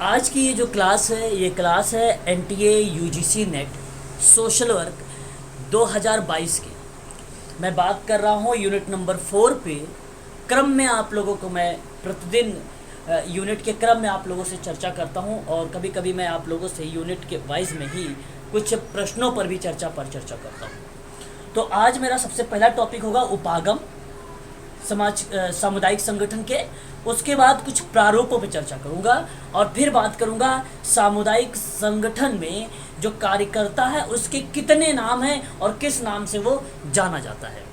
आज की ये जो क्लास है ये क्लास है NTA UGC net social work 2022 की। मैं बात कर रहा हूँ यूनिट नंबर 4 पे। क्रम में आप लोगों को मैं प्रतिदिन यूनिट के क्रम में आप लोगों से चर्चा करता हूँ और कभी कभी मैं आप लोगों से यूनिट के वाइज में ही कुछ प्रश्नों पर भी चर्चा करता हूँ। तो आज मेरा सबसे पहला टॉपिक होगा उपागम सामुदायिक संगठन के। उसके बाद कुछ प्रारूपों पर चर्चा करूंगा और फिर बात करूंगा सामुदायिक संगठन में जो कार्यकर्ता है उसके कितने नाम हैं और किस नाम से वो जाना जाता है।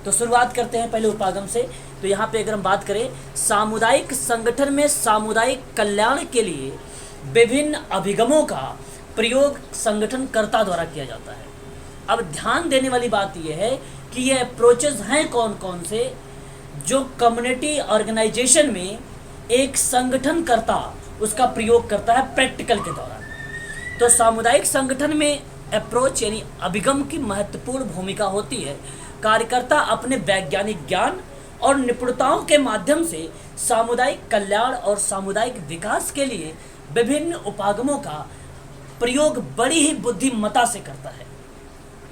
तो शुरुआत करते हैं पहले उपागम से। तो यहाँ पे अगर हम बात करें सामुदायिक संगठन में सामुदायिक कल्याण के लिए विभिन्न अभिगमों का प्रयोग संगठनकर्ता द्वारा किया जाता है। अब ध्यान देने वाली बात यह है कि ये अप्रोचेस हैं कौन कौन से जो कम्युनिटी ऑर्गेनाइजेशन में एक संगठनकर्ता उसका प्रयोग करता है प्रैक्टिकल के दौरान। तो सामुदायिक संगठन में अप्रोच यानी अभिगम की महत्वपूर्ण भूमिका होती है। कार्यकर्ता अपने वैज्ञानिक ज्ञान और निपुणताओं के माध्यम से सामुदायिक कल्याण और सामुदायिक विकास के लिए विभिन्न उपागमों का प्रयोग बड़ी ही बुद्धिमत्ता से करता है।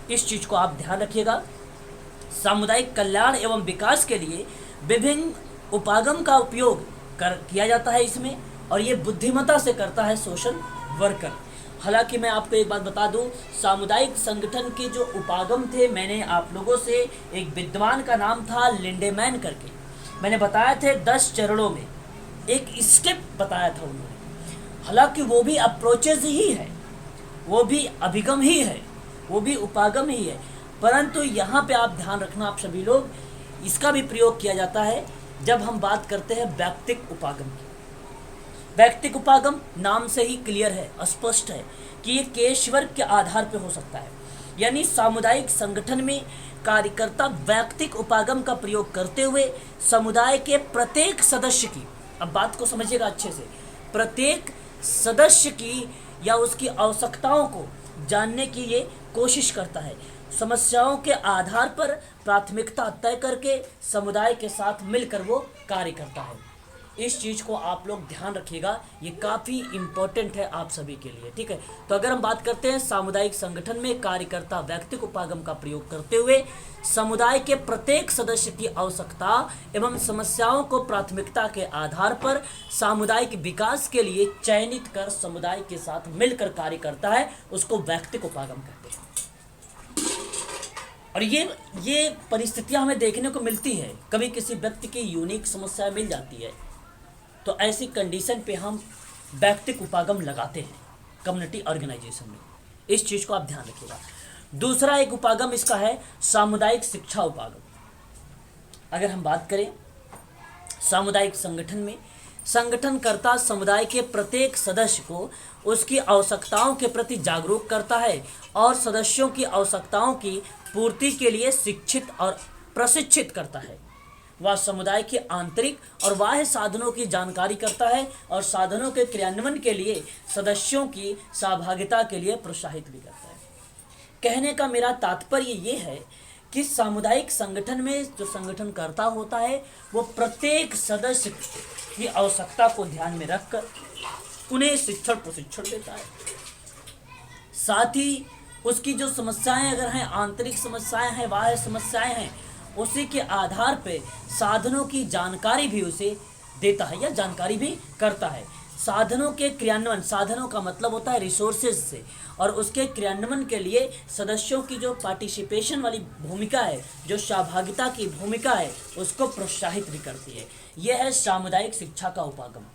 इस चीज को आप ध्यान रखिएगा। सामुदायिक कल्याण एवं विकास के लिए विभिन्न उपागम का उपयोग किया जाता है इसमें, और ये बुद्धिमत्ता से करता है सोशल वर्कर। हालांकि मैं आपको एक बात बता दूं, सामुदायिक संगठन के जो उपागम थे, मैंने आप लोगों से एक विद्वान का नाम था लिंडेमैन करके, मैंने बताया थे 10 चरणों में एक स्टेप बताया था उन्होंने। हालांकि वो भी अप्रोचेज ही है, वो भी अभिगम ही है, वो भी उपागम ही है, परंतु यहाँ पे आप ध्यान रखना आप सभी लोग, इसका भी प्रयोग किया जाता है जब हम बात करते हैं वैयक्तिक उपागम की। वैयक्तिक उपागम नाम से ही क्लियर है, स्पष्ट है कि ये केस वर्ग के आधार पर हो सकता है। यानी सामुदायिक संगठन में कार्यकर्ता वैयक्तिक उपागम का प्रयोग करते हुए समुदाय के प्रत्येक सदस्य की, अब बात को समझिएगा अच्छे से, प्रत्येक सदस्य की या उसकी आवश्यकताओं को जानने की ये कोशिश करता है। समस्याओं के आधार पर प्राथमिकता तय करके समुदाय के साथ मिलकर वो कार्य करता है। इस चीज़ को आप लोग ध्यान रखिएगा, ये काफ़ी इम्पोर्टेंट है आप सभी के लिए, ठीक है। तो अगर हम बात करते हैं सामुदायिक संगठन में कार्यकर्ता वैयक्तिक उपागम का प्रयोग करते हुए समुदाय के प्रत्येक सदस्य की आवश्यकता एवं समस्याओं को प्राथमिकता के आधार पर सामुदायिक विकास के लिए चयनित कर समुदाय के साथ मिलकर कार्य करता है, उसको वैयक्तिक उपागम कहते हैं। और ये परिस्थितियां हमें देखने को मिलती है, कभी किसी व्यक्ति की यूनिक समस्या मिल जाती है तो ऐसी कंडीशन पे हम वैयक्तिक उपागम लगाते हैं कम्युनिटी ऑर्गेनाइजेशन में। इस चीज़ को आप ध्यान रखिएगा। दूसरा एक उपागम इसका है सामुदायिक शिक्षा उपागम। अगर हम बात करें सामुदायिक संगठन में संगठनकर्ता समुदाय के प्रत्येक सदस्य को उसकी आवश्यकताओं के प्रति जागरूक करता है और सदस्यों की आवश्यकताओं की पूर्ति के लिए शिक्षित और प्रशिक्षित करता है। वह समुदाय के आंतरिक और बाह्य साधनों की जानकारी करता है और साधनों के क्रियान्वयन के लिए सदस्यों की सहभागिता के लिए प्रोत्साहित भी करता है। कहने का मेरा तात्पर्य ये है कि सामुदायिक संगठन में जो संगठनकर्ता होता है वो प्रत्येक सदस्य की आवश्यकता को ध्यान में रखकर उन्हें शिक्षण प्रशिक्षण देता है। साथ ही उसकी जो समस्याएं अगर हैं, आंतरिक समस्याएं हैं, बाह्य समस्याएं हैं, उसी के आधार पे साधनों की जानकारी भी उसे देता है या जानकारी भी करता है। साधनों के क्रियान्वयन, साधनों का मतलब होता है रिसोर्सेज से, और उसके क्रियान्वयन के लिए सदस्यों की जो पार्टिसिपेशन वाली भूमिका है, जो सहभागिता की भूमिका है, उसको प्रोत्साहित भी करती है। यह है सामुदायिक शिक्षा का उपागम।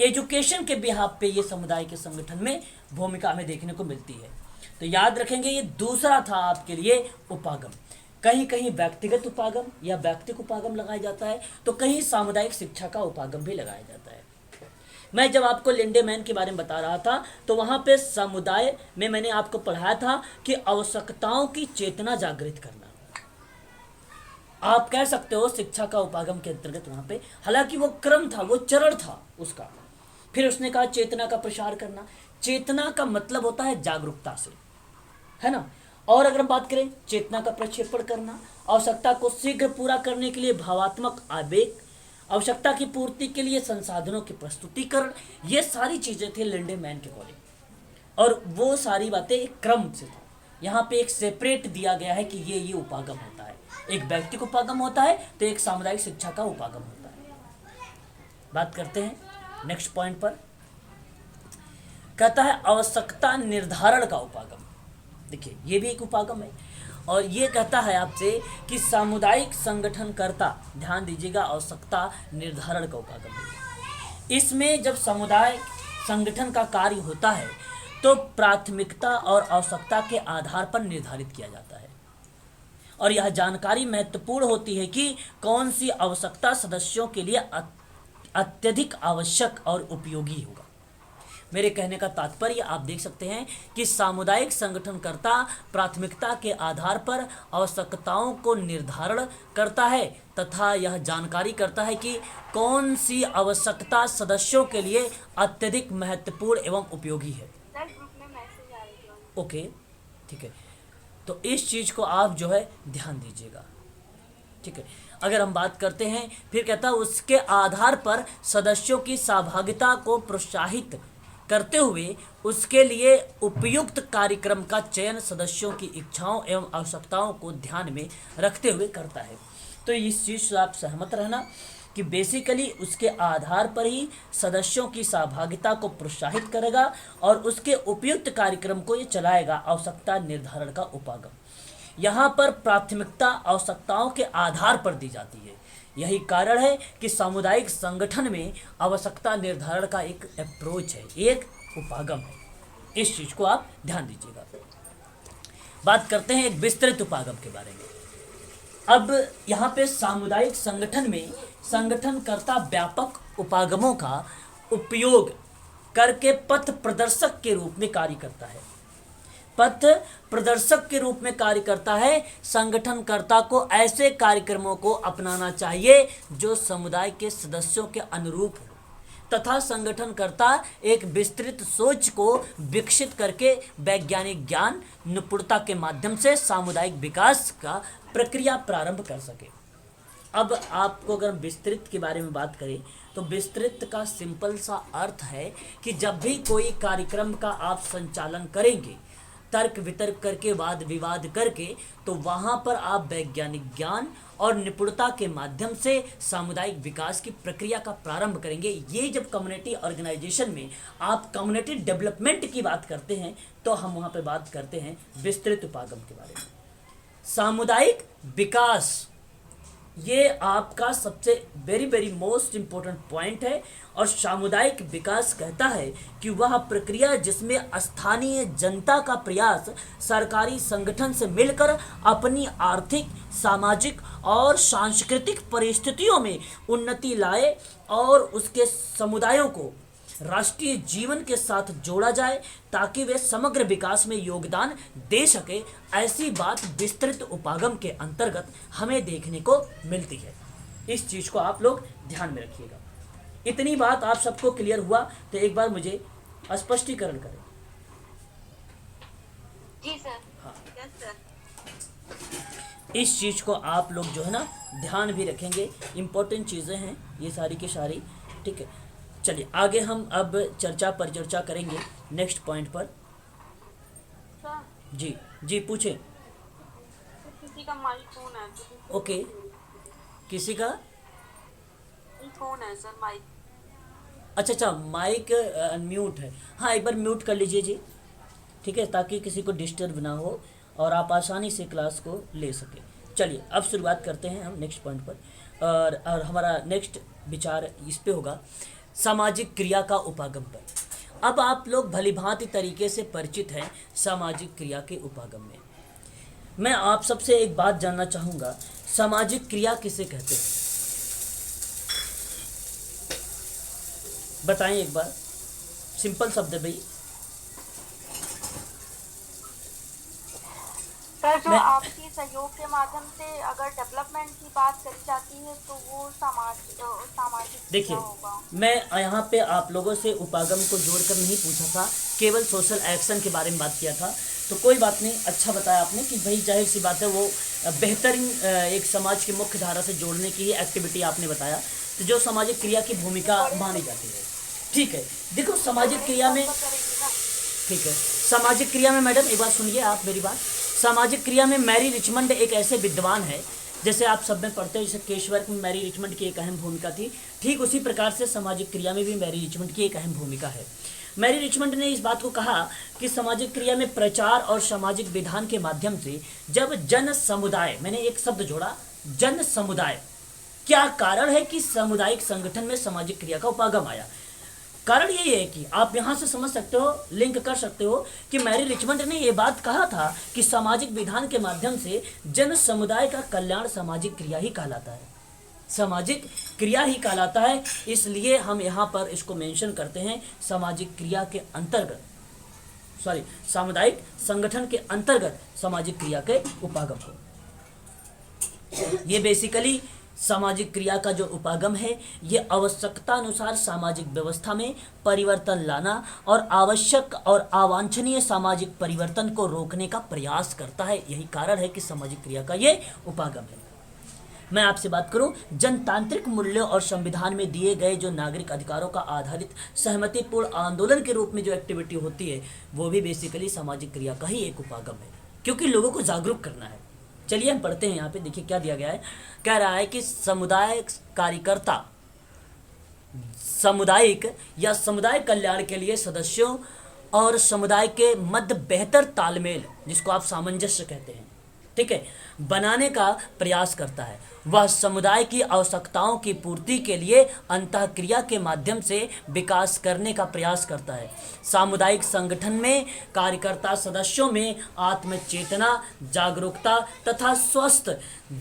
एजुकेशन के बिहाफ पे ये समुदाय के संगठन में भूमिका हमें देखने को मिलती है। तो याद रखेंगे ये दूसरा था आपके लिए उपागम। कहीं कहीं व्यक्तिगत उपागम या वैयक्तिक उपागम लगाया जाता है, तो कहीं सामुदायिक शिक्षा का उपागम भी लगाया जाता है। मैं जब आपको लिंडेमैन के बारे में बता रहा था तो वहाँ पे समुदाय में मैंने आपको पढ़ाया था कि आवश्यकताओं की चेतना जागृत करना, आप कह सकते हो शिक्षा का उपागम के अंतर्गत वहाँ पे। हालांकि वो क्रम था, वो चरण था उसका। फिर उसने कहा चेतना का प्रसार करना। चेतना का मतलब होता है जागरूकता से, है ना। और अगर हम बात करें चेतना का प्रक्षेपण करना, आवश्यकता को शीघ्र पूरा करने के लिए भावात्मक आवेग आवश्यकता की पूर्ति के लिए संसाधनों के प्रस्तुतिकरण, ये सारी चीज़ें थे लिंडेमैन के कॉलेज। और वो सारी बातें एक क्रम से था। यहाँ पे एक सेपरेट दिया गया है कि ये उपागम होता है, एक व्यक्तिक उपागम होता है तो एक सामुदायिक शिक्षा का उपागम होता है। बात करते हैं नेक्स्ट पॉइंट पर। कहता है आवश्यकता निर्धारण का उपागम। देखिए ये भी एक उपागम है, और ये कहता है आपसे कि सामुदायिक संगठनकर्ता, ध्यान दीजिएगा, आवश्यकता निर्धारण का उपागम है। इसमें जब समुदाय संगठन का कार्य होता है तो प्राथमिकता और आवश्यकता के आधार पर निर्धारित किया जाता है, और यह जानकारी महत्वपूर्ण होती है कि कौन सी आवश्यकता सदस्यों के लिए अत्यधिक आवश्यक और उपयोगी होगा। मेरे कहने का तात्पर्य आप देख सकते हैं कि सामुदायिक संगठनकर्ता प्राथमिकता के आधार पर आवश्यकताओं को निर्धारण करता है तथा यह जानकारी करता है कि कौन सी आवश्यकता सदस्यों के लिए अत्यधिक महत्वपूर्ण एवं उपयोगी है। ओके, ठीक है, तो इस चीज़ को आप जो है ध्यान दीजिएगा, ठीक है। अगर हम बात करते हैं, फिर कहता है उसके आधार पर सदस्यों की सहभागिता को प्रोत्साहित करते हुए उसके लिए उपयुक्त कार्यक्रम का चयन सदस्यों की इच्छाओं एवं आवश्यकताओं को ध्यान में रखते हुए करता है। तो इस चीज़ से आप सहमत रहना कि बेसिकली उसके आधार पर ही सदस्यों की सहभागिता को प्रोत्साहित करेगा और उसके उपयुक्त कार्यक्रम को ये चलाएगा। आवश्यकता निर्धारण का उपागम यहाँ पर प्राथमिकता आवश्यकताओं के आधार पर दी जाती है। यही कारण है कि सामुदायिक संगठन में आवश्यकता निर्धारण का एक अप्रोच है, एक उपागम है। इस चीज को आप ध्यान दीजिएगा। बात करते हैं एक विस्तृत उपागम के बारे में। अब यहाँ पे सामुदायिक संगठन में संगठनकर्ता व्यापक उपागमों का उपयोग करके पथ प्रदर्शक के रूप में कार्य करता है। पथ प्रदर्शक के रूप में कार्य करता है। संगठनकर्ता को ऐसे कार्यक्रमों को अपनाना चाहिए जो समुदाय के सदस्यों के अनुरूप हो तथा संगठनकर्ता एक विस्तृत सोच को विकसित करके वैज्ञानिक ज्ञान निपुणता के माध्यम से सामुदायिक विकास का प्रक्रिया प्रारंभ कर सके। अब आपको अगर विस्तृत के बारे में बात करें तो विस्तृत का सिंपल सा अर्थ है कि जब भी कोई कार्यक्रम का आप संचालन करेंगे तर्क वितर्क करके वाद विवाद करके, तो वहाँ पर आप वैज्ञानिक ज्ञान और निपुणता के माध्यम से सामुदायिक विकास की प्रक्रिया का प्रारंभ करेंगे। ये जब कम्युनिटी ऑर्गेनाइजेशन में आप कम्युनिटी डेवलपमेंट की बात करते हैं तो हम वहाँ पे बात करते हैं विस्तृत उपागम के बारे में। सामुदायिक विकास ये आपका सबसे very very most important point है। और सामुदायिक विकास कहता है कि वह प्रक्रिया जिसमें स्थानीय जनता का प्रयास सरकारी संगठन से मिलकर अपनी आर्थिक, सामाजिक और सांस्कृतिक परिस्थितियों में उन्नति लाए और उसके समुदायों को राष्ट्रीय जीवन के साथ जोड़ा जाए ताकि वे समग्र विकास में योगदान दे सके। ऐसी बात विस्तृत उपागम के अंतर्गत हमें देखने को मिलती है। इस चीज को आप लोग ध्यान में रखिएगा। इतनी बात आप सबको क्लियर हुआ तो एक बार मुझे स्पष्टीकरण करें। जी सर। हाँ, यस सर। इस चीज को आप लोग जो है ना ध्यान भी रखेंगे। इंपॉर्टेंट चीजें हैं ये सारी की सारी, ठीक है। चलिए आगे हम अब चर्चा पर चर्चा करेंगे नेक्स्ट पॉइंट पर। सर जी जी पूछें। किसी का माइक फोन है तो ओके, किसी का फोन है सर, माइक। अच्छा माइक अनम्यूट है। हाँ एक बार म्यूट कर लीजिए जी, ठीक है, ताकि किसी को डिस्टर्ब ना हो और आप आसानी से क्लास को ले सकें। चलिए अब शुरुआत करते हैं हम नेक्स्ट पॉइंट पर। और हमारा नेक्स्ट विचार इस पे होगा सामाजिक क्रिया का उपागम पर। अब आप लोग भलीभांति तरीके से परिचित हैं सामाजिक क्रिया के उपागम में। मैं आप सबसे एक बात जानना चाहूँगा, सामाजिक क्रिया किसे कहते हैं? बताएं एक बार, सिंपल शब्द है भाई। सर जो आपसी सहयोग के माध्यम से अगर डेवलपमेंट की बात करी जाती है तो वो सामाजिक देखिए होगा। मैं यहाँ पे आप लोगों से उपागम को जोड़कर नहीं पूछा था, केवल सोशल एक्शन के बारे में बात किया था। तो कोई बात नहीं, अच्छा बताया आपने कि भाई जाहिर सी बात है वो बेहतरीन एक समाज की मुख्य धारा से जोड़ने की ही एक्टिविटी आपने बताया। तो जो सामाजिक क्रिया की भूमिका मानी जाती है। ठीक है, देखो सामाजिक क्रिया में, ठीक है, सामाजिक क्रिया में मैडम एक बात सुनिए आप मेरी बात। सामाजिक क्रिया में मैरी रिचमंड एक ऐसे विद्वान है, जैसे आप सब में पढ़ते हैं, जैसे केस वर्क में मैरी रिचमंड की एक अहम भूमिका थी, ठीक उसी प्रकार से सामाजिक क्रिया में भी मैरी रिचमंड की एक अहम भूमिका है। मैरी रिचमंड ने इस बात को कहा कि सामाजिक क्रिया में प्रचार और सामाजिक विधान के माध्यम से जब जन समुदाय, मैंने एक शब्द जोड़ा, जन समुदाय, क्या कारण है कि सामुदायिक संगठन में सामाजिक क्रिया का उपागम आया। कारण यही है कि आप यहाँ से समझ सकते हो, लिंक कर सकते हो कि मैरी रिचमंड ने ये बात कहा था कि सामाजिक विधान के माध्यम से जन समुदाय का कल्याण सामाजिक क्रिया ही कहलाता है, सामाजिक क्रिया ही कहलाता है। इसलिए हम यहाँ पर इसको मेंशन करते हैं सामाजिक क्रिया के अंतर्गत, सॉरी, सामुदायिक संगठन के अंतर्गत सामाजिक क्रिया के उपागम को। ये बेसिकली सामाजिक क्रिया का जो उपागम है, ये आवश्यकता अनुसार सामाजिक व्यवस्था में परिवर्तन लाना और आवश्यक और अवांछनीय सामाजिक परिवर्तन को रोकने का प्रयास करता है। यही कारण है कि सामाजिक क्रिया का ये उपागम है। मैं आपसे बात करूं, जनतांत्रिक मूल्यों और संविधान में दिए गए जो नागरिक अधिकारों का आधारित सहमतिपूर्ण आंदोलन के रूप में जो एक्टिविटी होती है, वो भी बेसिकली सामाजिक क्रिया का ही एक उपागम है, क्योंकि लोगों को जागरूक करना है। चलिए हम पढ़ते हैं, यहाँ पे देखिए क्या दिया गया है। कह रहा है कि समुदाय कार्यकर्ता सामुदायिक या समुदाय कल्याण के लिए सदस्यों और समुदाय के मध्य बेहतर तालमेल, जिसको आप सामंजस्य कहते हैं, ठीक है, बनाने का प्रयास करता है। वह समुदाय की आवश्यकताओं की पूर्ति के लिए अंतःक्रिया के माध्यम से विकास करने का प्रयास करता है। सामुदायिक संगठन में कार्यकर्ता सदस्यों में आत्मचेतना, जागरूकता तथा स्वस्थ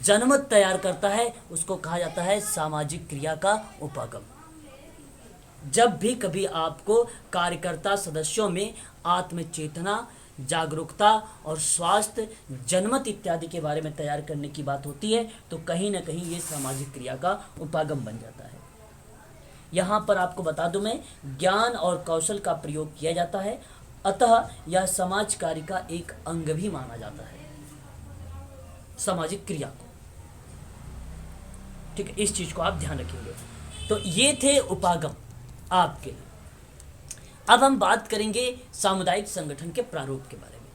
जनमत तैयार करता है, उसको कहा जाता है सामाजिक क्रिया का उपागम। जब भी कभी आपको कार्यकर्ता सदस्यों में आत्मचेतना, जागरूकता और स्वास्थ्य, जनमत इत्यादि के बारे में तैयार करने की बात होती है, तो कहीं ना कहीं ये सामाजिक क्रिया का उपागम बन जाता है। यहाँ पर आपको बता दूं मैं, ज्ञान और कौशल का प्रयोग किया जाता है, अतः यह समाज कार्य का एक अंग भी माना जाता है, सामाजिक क्रिया को। ठीक है, इस चीज को आप ध्यान रखेंगे। तो ये थे उपागम आपके लिए। अब हम बात करेंगे सामुदायिक संगठन के प्रारूप के बारे में।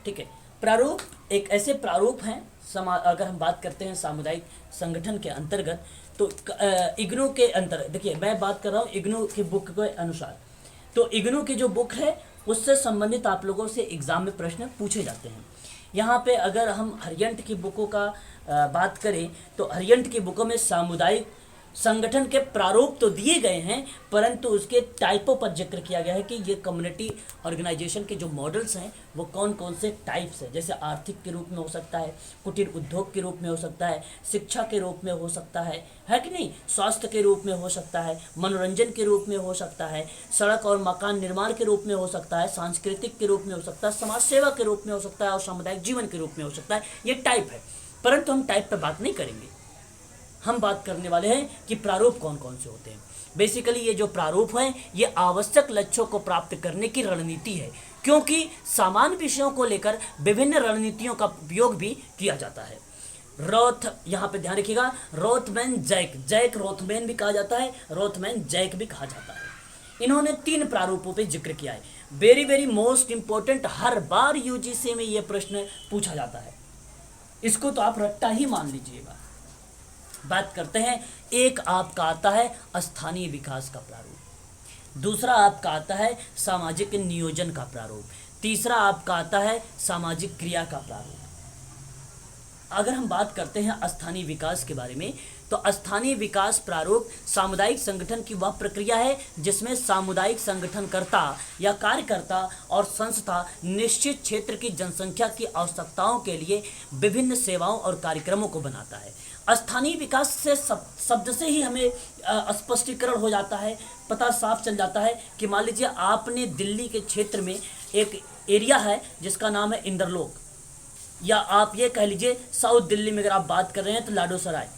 ठीक है, प्रारूप एक ऐसे प्रारूप हैं, अगर हम बात करते हैं सामुदायिक संगठन के अंतर्गत, तो इग्नू के अंतर, देखिए मैं बात कर रहा हूँ इग्नू की बुक के अनुसार। तो इग्नू की जो बुक है उससे संबंधित आप लोगों से एग्जाम में प्रश्न पूछे जाते हैं। यहाँ पे अगर हम हरियंट की बुकों का बात करें, तो हरियंट की बुकों में सामुदायिक संगठन के प्रारूप तो दिए गए हैं, परंतु उसके टाइपों पर जिक्र किया गया है कि ये कम्युनिटी ऑर्गेनाइजेशन के जो मॉडल्स हैं वो कौन कौन से टाइप्स हैं। जैसे आर्थिक के रूप में हो सकता है, कुटीर उद्योग के रूप में हो सकता है, शिक्षा के रूप में हो सकता है कि नहीं, स्वास्थ्य के रूप में हो सकता है, मनोरंजन के रूप में हो सकता है, सड़क और मकान निर्माण के रूप में हो सकता है, सांस्कृतिक के रूप में हो सकता है, समाज सेवा के रूप में हो सकता है और सामुदायिक जीवन के रूप में हो सकता है। ये टाइप है, परंतु हम टाइप पर बात नहीं करेंगे। हम बात करने वाले हैं कि प्रारूप कौन कौन से होते हैं। बेसिकली ये जो प्रारूप हैं ये आवश्यक लक्ष्यों को प्राप्त करने की रणनीति है, क्योंकि सामान्य विषयों को लेकर विभिन्न रणनीतियों का उपयोग भी किया जाता है। रोथ, यहाँ पे ध्यान रखिएगा, रोथमैन जैक, जैक रोथमैन भी कहा जाता है, रोथमैन जैक भी कहा जाता है। इन्होंने 3 प्रारूपों पे जिक्र किया है। वेरी वेरी मोस्ट इंपॉर्टेंट, हर बार यूजीसी में ये प्रश्न पूछा जाता है, इसको तो आप रट्टा ही मान लीजिएगा। बात करते हैं, एक आपका आता है स्थानीय विकास का प्रारूप, दूसरा आपका आता है सामाजिक नियोजन का प्रारूप, तीसरा आपका आता है सामाजिक क्रिया का प्रारूप। अगर हम बात करते हैं स्थानीय विकास के बारे में, तो स्थानीय विकास प्रारूप सामुदायिक संगठन की वह प्रक्रिया है जिसमें सामुदायिक संगठनकर्ता या कार्यकर्ता और संस्था निश्चित क्षेत्र की जनसंख्या की आवश्यकताओं के लिए विभिन्न सेवाओं और कार्यक्रमों को बनाता है। स्थानीय विकास से शब्द से ही हमें स्पष्टीकरण हो जाता है, पता साफ चल जाता है कि मान लीजिए आपने दिल्ली के क्षेत्र में एक एरिया है जिसका नाम है इंदरलोक, या आप ये कह लीजिए साउथ दिल्ली में अगर आप बात कर रहे हैं तो लाडोसराय,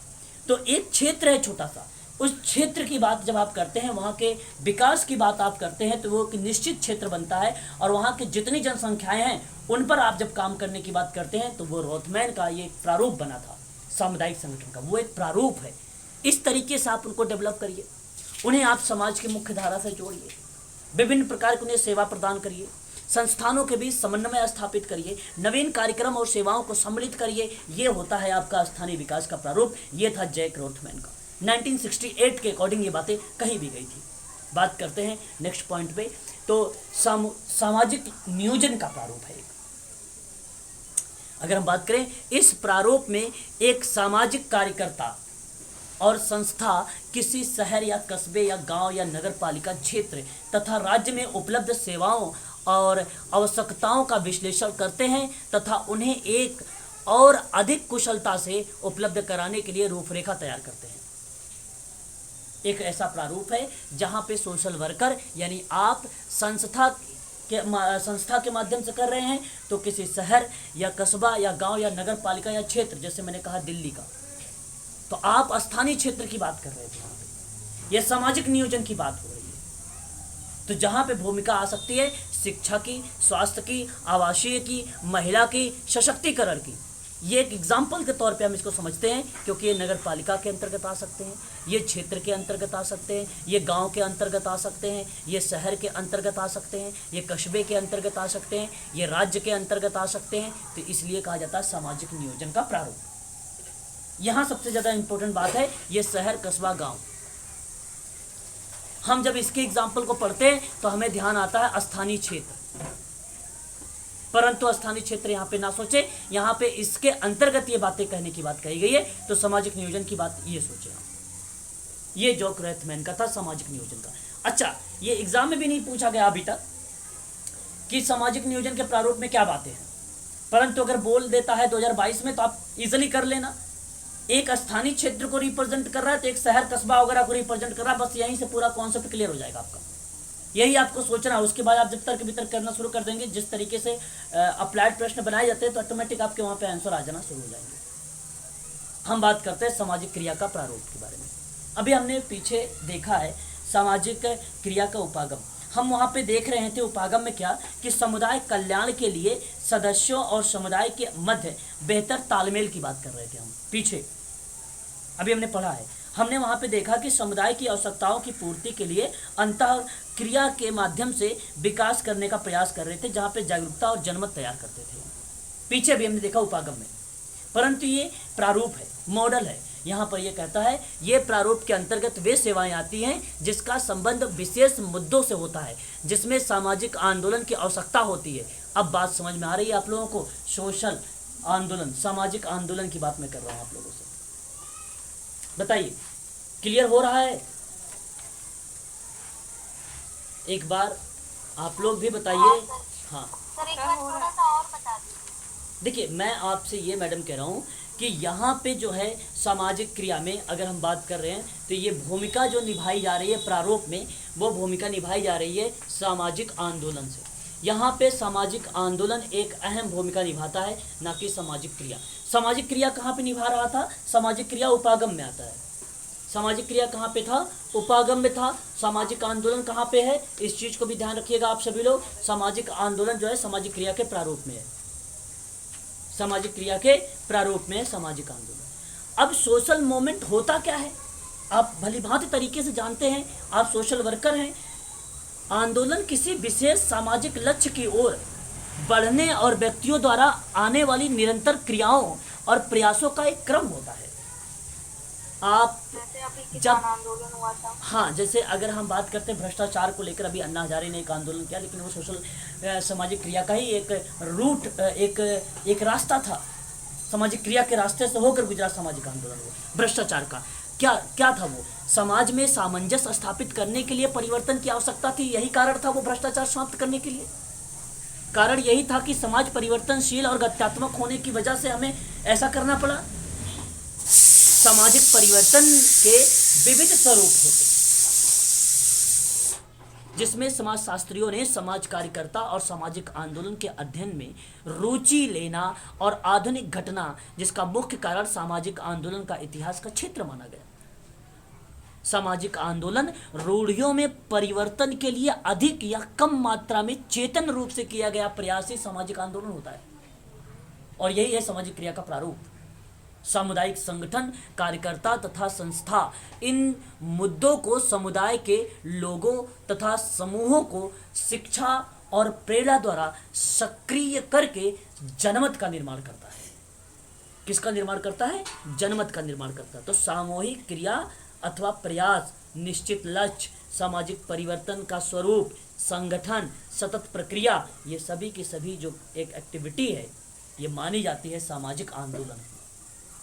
तो एक क्षेत्र है छोटा सा। उस क्षेत्र की बात जब आप करते हैं, वहाँ के विकास की बात आप करते हैं, तो वो एक निश्चित क्षेत्र बनता है और वहाँ की जितनी जनसंख्याएं हैं उन पर आप जब काम करने की बात करते हैं, तो वो रोथमैन का ये प्रारूप बना था सामुदायिक संगठन का, वो एक प्रारूप है। इस तरीके से आप उनको डेवलप करिए, उन्हें आप समाज की मुख्य धारा से जोड़िए, विभिन्न प्रकार की उन्हें सेवा प्रदान करिए, संस्थानों के बीच समन्वय स्थापित करिए, नवीन कार्यक्रम और सेवाओं को सम्मिलित करिए। ये होता है आपका स्थानीय विकास का प्रारूप। ये था जैक रोथमैन का 1968 के अकॉर्डिंग ये बातें कही भी गई थी। बात करते हैं नेक्स्ट पॉइंट पे। तो सामाजिक नियोजन का प्रारूप है। अगर हम बात करें इस प्रारूप में, एक सामाजिक कार्यकर्ता और संस्था किसी शहर या कस्बे या गांव या नगर पालिका क्षेत्र तथा राज्य में उपलब्ध सेवाओं और आवश्यकताओं का विश्लेषण करते हैं तथा उन्हें एक और अधिक कुशलता से उपलब्ध कराने के लिए रूपरेखा तैयार करते हैं। एक ऐसा प्रारूप है जहां पे सोशल वर्कर यानी आप संस्था के माध्यम से कर रहे हैं, तो किसी शहर या कस्बा या गांव या नगर पालिका या क्षेत्र, जैसे मैंने कहा दिल्ली का, तो आप स्थानीय क्षेत्र की बात कर रहे थे, यहाँ पे यह सामाजिक नियोजन की बात हो रही है। तो जहाँ पे भूमिका आ सकती है शिक्षा की, स्वास्थ्य की, आवासीय की, महिला की, सशक्तिकरण की। ये एक एग्जाम्पल के तौर पे हम इसको समझते हैं, क्योंकि ये नगर पालिका के अंतर्गत आ सकते हैं, ये क्षेत्र के अंतर्गत आ सकते हैं, ये गांव के अंतर्गत आ सकते हैं, ये शहर के अंतर्गत आ सकते हैं, ये कस्बे के अंतर्गत आ सकते हैं, ये राज्य के अंतर्गत आ सकते हैं। तो इसलिए कहा जाता है सामाजिक नियोजन का प्रारूप। यहाँ सबसे ज़्यादा इंपॉर्टेंट बात है ये शहर, कस्बा, गाँव। हम जब इसके एग्जाम्पल को पढ़ते हैं तो हमें ध्यान आता है स्थानीय क्षेत्र, परंतु स्थानीय क्षेत्र यहाँ पे ना सोचे, यहाँ पे इसके अंतर्गत ये बातें कहने की बात कही गई है। तो सामाजिक नियोजन की बात ये सोचे हम। ये जैक रोथमैन का था सामाजिक नियोजन का। अच्छा, ये एग्जाम में भी नहीं पूछा गया अभी तक कि सामाजिक नियोजन के प्रारूप में क्या बातें हैं, परंतु अगर बोल देता है 2022 में तो आप इजिली कर लेना। एक स्थानीय क्षेत्र को रिप्रेजेंट कर रहा है तो एक शहर, कस्बा वगैरह को रिप्रेजेंट कर रहा है, बस यहीं से पूरा कॉन्सेप्ट क्लियर हो जाएगा आपका। यही आपको सोचना है। उसके बाद आप जब तर्क वितर्क करना शुरू कर देंगे, जिस तरीके से अप्लाइड प्रश्न बनाए जाते हैं, तो ऑटोमेटिक आपके वहाँ पे आंसर आ जाना शुरू हो जाएंगे। हम बात करते हैं सामाजिक क्रिया का प्रारूप के बारे में। अभी हमने पीछे देखा है सामाजिक क्रिया का उपागम। हम वहाँ पे देख रहे थे उपागम में क्या कि समुदाय कल्याण के लिए सदस्यों और समुदाय के मध्य बेहतर तालमेल की बात कर रहे थे हम पीछे। अभी हमने पढ़ा है, हमने वहाँ पे देखा कि समुदाय की आवश्यकताओं की पूर्ति के लिए अंतः क्रिया के माध्यम से विकास करने का प्रयास कर रहे थे, जहाँ पे जागरूकता और जनमत तैयार करते थे। पीछे भी हमने देखा उपागम में, परंतु ये प्रारूप है, मॉडल है। यहाँ पर ये कहता है ये प्रारूप के अंतर्गत वे सेवाएं आती हैं जिसका संबंध विशेष मुद्दों से होता है, जिसमें सामाजिक आंदोलन की आवश्यकता होती है। अब बात समझ में आ रही है आप लोगों को? सोशल आंदोलन, सामाजिक आंदोलन की बात मैं कर रहा हूँ आप लोगों से। बताइए, क्लियर हो रहा है? एक बार आप लोग भी बताइए। हाँ सर, एक बार थोड़ा सा और बता दीजिए। देखिए, मैं आपसे ये मैडम कह रहा हूँ कि यहाँ पे जो है सामाजिक क्रिया में अगर हम बात कर रहे हैं तो ये भूमिका जो निभाई जा रही है प्रारूप में, वो भूमिका निभाई जा रही है सामाजिक आंदोलन से। यहाँ पे सामाजिक आंदोलन एक अहम भूमिका निभाता है, ना कि सामाजिक क्रिया। सामाजिक क्रिया कहाँ पे निभा रहा था? सामाजिक क्रिया उपागम में आता है। सामाजिक क्रिया कहाँ पे था? उपागम में था। सामाजिक आंदोलन कहाँ पे है? इस चीज़ को भी ध्यान रखिएगा आप सभी लोग। सामाजिक आंदोलन जो है सामाजिक क्रिया के प्रारूप में है, सामाजिक क्रिया के प्रारूप में है सामाजिक आंदोलन। अब सोशल मूवमेंट होता क्या है आप भली भांति तरीके से जानते हैं, आप सोशल वर्कर हैं। आंदोलन किसी विशेष सामाजिक लक्ष्य की ओर बढ़ने और व्यक्तियों द्वारा आने वाली निरंतर क्रियाओं और प्रयासों का एक क्रम होता है। आप जैसे अभी जब किसान आंदोलन हुआ था। हाँ, जैसे अगर हम बात करते हैं भ्रष्टाचार को लेकर, अभी अन्ना हजारे ने एक आंदोलन किया, लेकिन वो सोशल सामाजिक क्रिया का ही एक रूट, एक रास्ता था। सामाजिक क्रिया के रास्ते से होकर गुजरा सामाजिक आंदोलन हुआ। भ्रष्टाचार का क्या था? वो समाज में सामंजस्य स्थापित करने के लिए परिवर्तन की आवश्यकता थी। यही कारण था वो भ्रष्टाचार समाप्त करने के लिए। कारण यही था कि समाज परिवर्तनशील और गत्यात्मक होने की वजह से हमें ऐसा करना पड़ा। सामाजिक परिवर्तन के विविध स्वरूप होते, जिसमें समाजशास्त्रियों ने समाज कार्यकर्ता और सामाजिक आंदोलन के अध्ययन में रुचि लेना और आधुनिक घटना जिसका मुख्य कारण सामाजिक आंदोलन का इतिहास का क्षेत्र माना गया। सामाजिक आंदोलन रूढ़ियों में परिवर्तन के लिए अधिक या कम मात्रा में चेतन रूप से किया गया प्रयास ही सामाजिक आंदोलन होता है, और यही है सामाजिक क्रिया का प्रारूप। सामुदायिक संगठन, कार्यकर्ता तथा संस्था इन मुद्दों को समुदाय के लोगों तथा समूहों को शिक्षा और प्रेरणा द्वारा सक्रिय करके जनमत का निर्माण करता है। किसका निर्माण करता है? जनमत का निर्माण करता है। तो सामूहिक क्रिया अथवा प्रयास, निश्चित लक्ष्य, सामाजिक परिवर्तन का स्वरूप, संगठन, सतत प्रक्रिया, ये सभी की सभी जो एक एक्टिविटी है ये मानी जाती है सामाजिक आंदोलन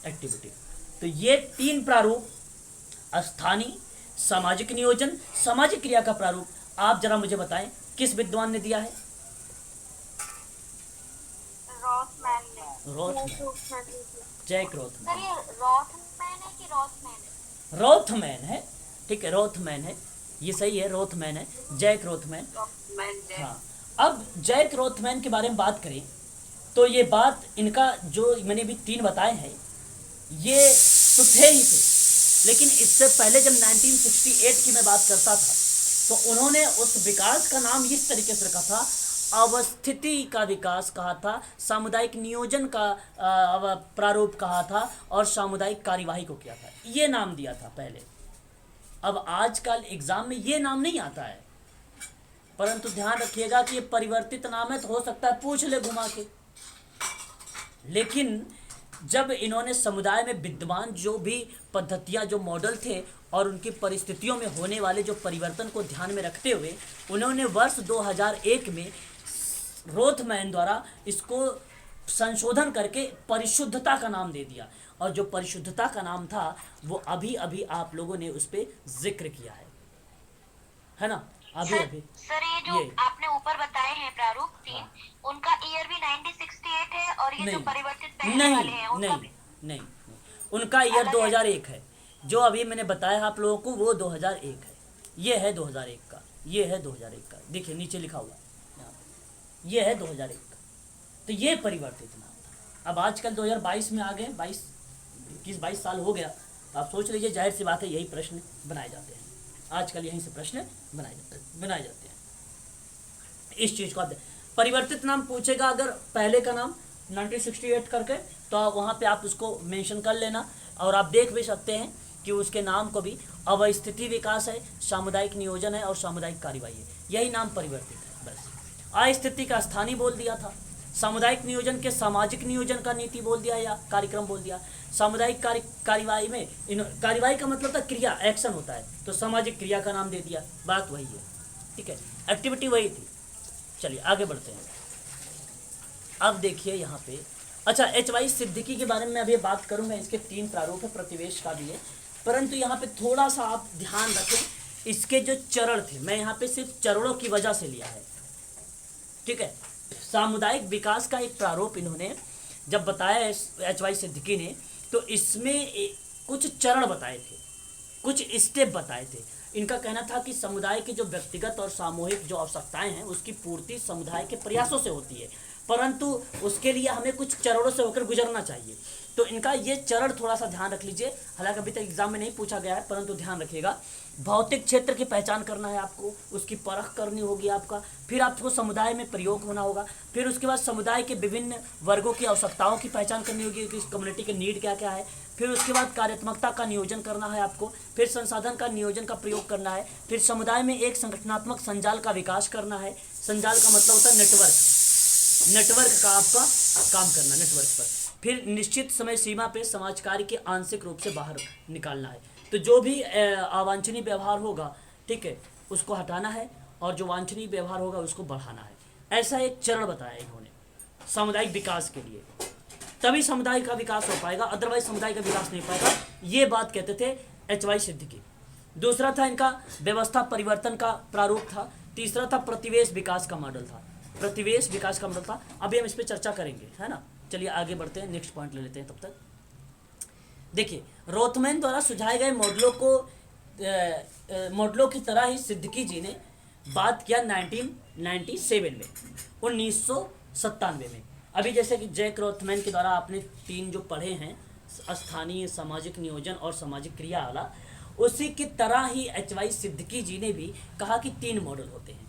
एक्टिविटी। तो ये 3 प्रारूप, स्थानीय, सामाजिक नियोजन, सामाजिक क्रिया का प्रारूप, आप जरा मुझे बताएं किस विद्वान ने दिया है? रॉथमैन ने। रॉथमैन, जैक रॉथमैन। सर ये रॉथमैन है कि रॉथमैन है? रॉथमैन है, ठीक है, रॉथमैन है, ये सही है, रॉथमैन है, जैक रॉथमैन। हाँ, अब जैक रॉथमैन के बारे में बात करें तो ये बात इनका जो मैंने भी 3 बताए हैं ये तो थे ही थे, लेकिन इससे पहले जब 1968 की मैं बात करता था तो उन्होंने उस विकास का नाम इस तरीके से रखा था, अवस्थिति का विकास कहा था, सामुदायिक नियोजन का प्रारूप कहा था और सामुदायिक कार्यवाही को किया था, ये नाम दिया था पहले। अब आजकल एग्जाम में ये नाम नहीं आता है, परंतु ध्यान रखिएगा कि ये परिवर्तित नाम है, तो हो सकता है पूछ ले घुमा के। लेकिन जब इन्होंने समुदाय में विद्यमान जो भी पद्धतियां, जो मॉडल थे और उनकी परिस्थितियों में होने वाले जो परिवर्तन को ध्यान में रखते हुए उन्होंने वर्ष 2001 में रोथमैन द्वारा इसको संशोधन करके परिशुद्धता का नाम दे दिया, और जो परिशुद्धता का नाम था वो अभी अभी आप लोगों ने उस पर जिक्र किया है ना? अभी अभी सर ये आपने ऊपर बताए हैं प्रारूप 3, उनका ईयर भी 1968 है और ये जो परिवर्तित पहले वाले हैं उनका नहीं, उनका ईयर 2001 है। जो अभी मैंने बताया आप लोगों को वो 2001 है, ये है 2001 का, ये है 2001 का, देखिए नीचे लिखा हुआ यहाँ पे, ये है 2001 का। तो ये परिवर्तित नाम था। अब आजकल 2022 में आ गए, 21-22 साल हो गया, तो आप सोच लीजिए, जाहिर सी बात है यही प्रश्न बनाए जाते हैं आजकल, यहीं से प्रश्न बनाए जाते हैं। इस चीज़ को आप परिवर्तित नाम पूछेगा अगर पहले का नाम 1968 करके, तो वहाँ पे आप उसको मेंशन कर लेना, और आप देख भी सकते हैं कि उसके नाम को भी अवस्थिति विकास है, सामुदायिक नियोजन है और सामुदायिक कार्यवाही है, यही नाम परिवर्तित है बस। अस्थिति का स्थानीय बोल दिया था, सामुदायिक नियोजन के सामाजिक नियोजन का नीति बोल दिया या कार्यक्रम बोल दिया, सामुदायिक कार्यवाही में कार्यवाही का मतलब था क्रिया, एक्शन होता है, तो सामाजिक क्रिया का नाम दे दिया, बात वही है, ठीक है, एक्टिविटी वही थी। चलिए आगे बढ़ते हैं। अब देखिए यहाँ पे, अच्छा एच.वाई. सिद्दीकी के बारे में अभी बात करूँगा, इसके 3 प्रारूप है, प्रतिवेश का भी है, परंतु यहाँ पे थोड़ा सा आप ध्यान रखें, इसके जो चरण थे, मैं यहाँ पे सिर्फ चरणों की वजह से लिया है, ठीक है। सामुदायिक विकास का एक प्रारूप इन्होंने जब बताया एच.वाई. सिद्दीकी ने, तो इसमें कुछ चरण बताए थे, कुछ स्टेप बताए थे। इनका कहना था कि समुदाय के जो व्यक्तिगत और सामूहिक जो आवश्यकताएं हैं उसकी पूर्ति समुदाय के प्रयासों से होती है, परंतु उसके लिए हमें कुछ चरणों से होकर गुजरना चाहिए। तो इनका ये चरण थोड़ा सा ध्यान रख लीजिए, हालांकि अभी तक एग्जाम में नहीं पूछा गया है, परंतु ध्यान रखिएगा। भौतिक क्षेत्र की पहचान करना है आपको, उसकी परख करनी होगी आपका, फिर आपको समुदाय में प्रयोग होना होगा, फिर उसके बाद समुदाय के विभिन्न वर्गों की आवश्यकताओं की पहचान करनी होगी कि इस कम्युनिटी के नीड क्या क्या है, फिर उसके बाद कार्यात्मकता का नियोजन करना है आपको, फिर संसाधन का नियोजन का प्रयोग करना है, फिर समुदाय में एक संगठनात्मक संजाल का विकास करना है। संजाल का मतलब होता है नेटवर्क का आपका काम करना, नेटवर्क पर। फिर निश्चित समय सीमा पे समाज कार्य के आंशिक रूप से बाहर निकालना है, तो जो भी अवांछनीय व्यवहार होगा, ठीक है, उसको हटाना है, और जो वांछनीय व्यवहार होगा उसको बढ़ाना है। ऐसा एक चरण बताया इन्होंने सामुदायिक विकास के लिए, तभी समुदाय का विकास हो पाएगा, अदरवाइज समुदाय का विकास नहीं पाएगा, ये बात कहते थे एच.वाई. सिद्दीकी। दूसरा था इनका व्यवस्था परिवर्तन का प्रारूप था। तीसरा था प्रतिवेश विकास का मॉडल था, प्रतिवेश विकास का मॉडल था। अभी हम इस पर चर्चा करेंगे, है ना। चलिए आगे बढ़ते हैं, नेक्स्ट पॉइंट ले लेते हैं। तब तक देखिए, रोथमैन द्वारा सुझाए गए मॉडलों की तरह ही सिद्दीकी जी ने बात किया 1997 में, 1997 में। अभी जैसे कि जैक रोथमैन के द्वारा आपने 3 जो पढ़े हैं, स्थानीय, सामाजिक नियोजन और सामाजिक क्रिया वाला, उसी की तरह ही एच.वाई. सिद्दीकी जी ने भी कहा कि 3 मॉडल होते हैं।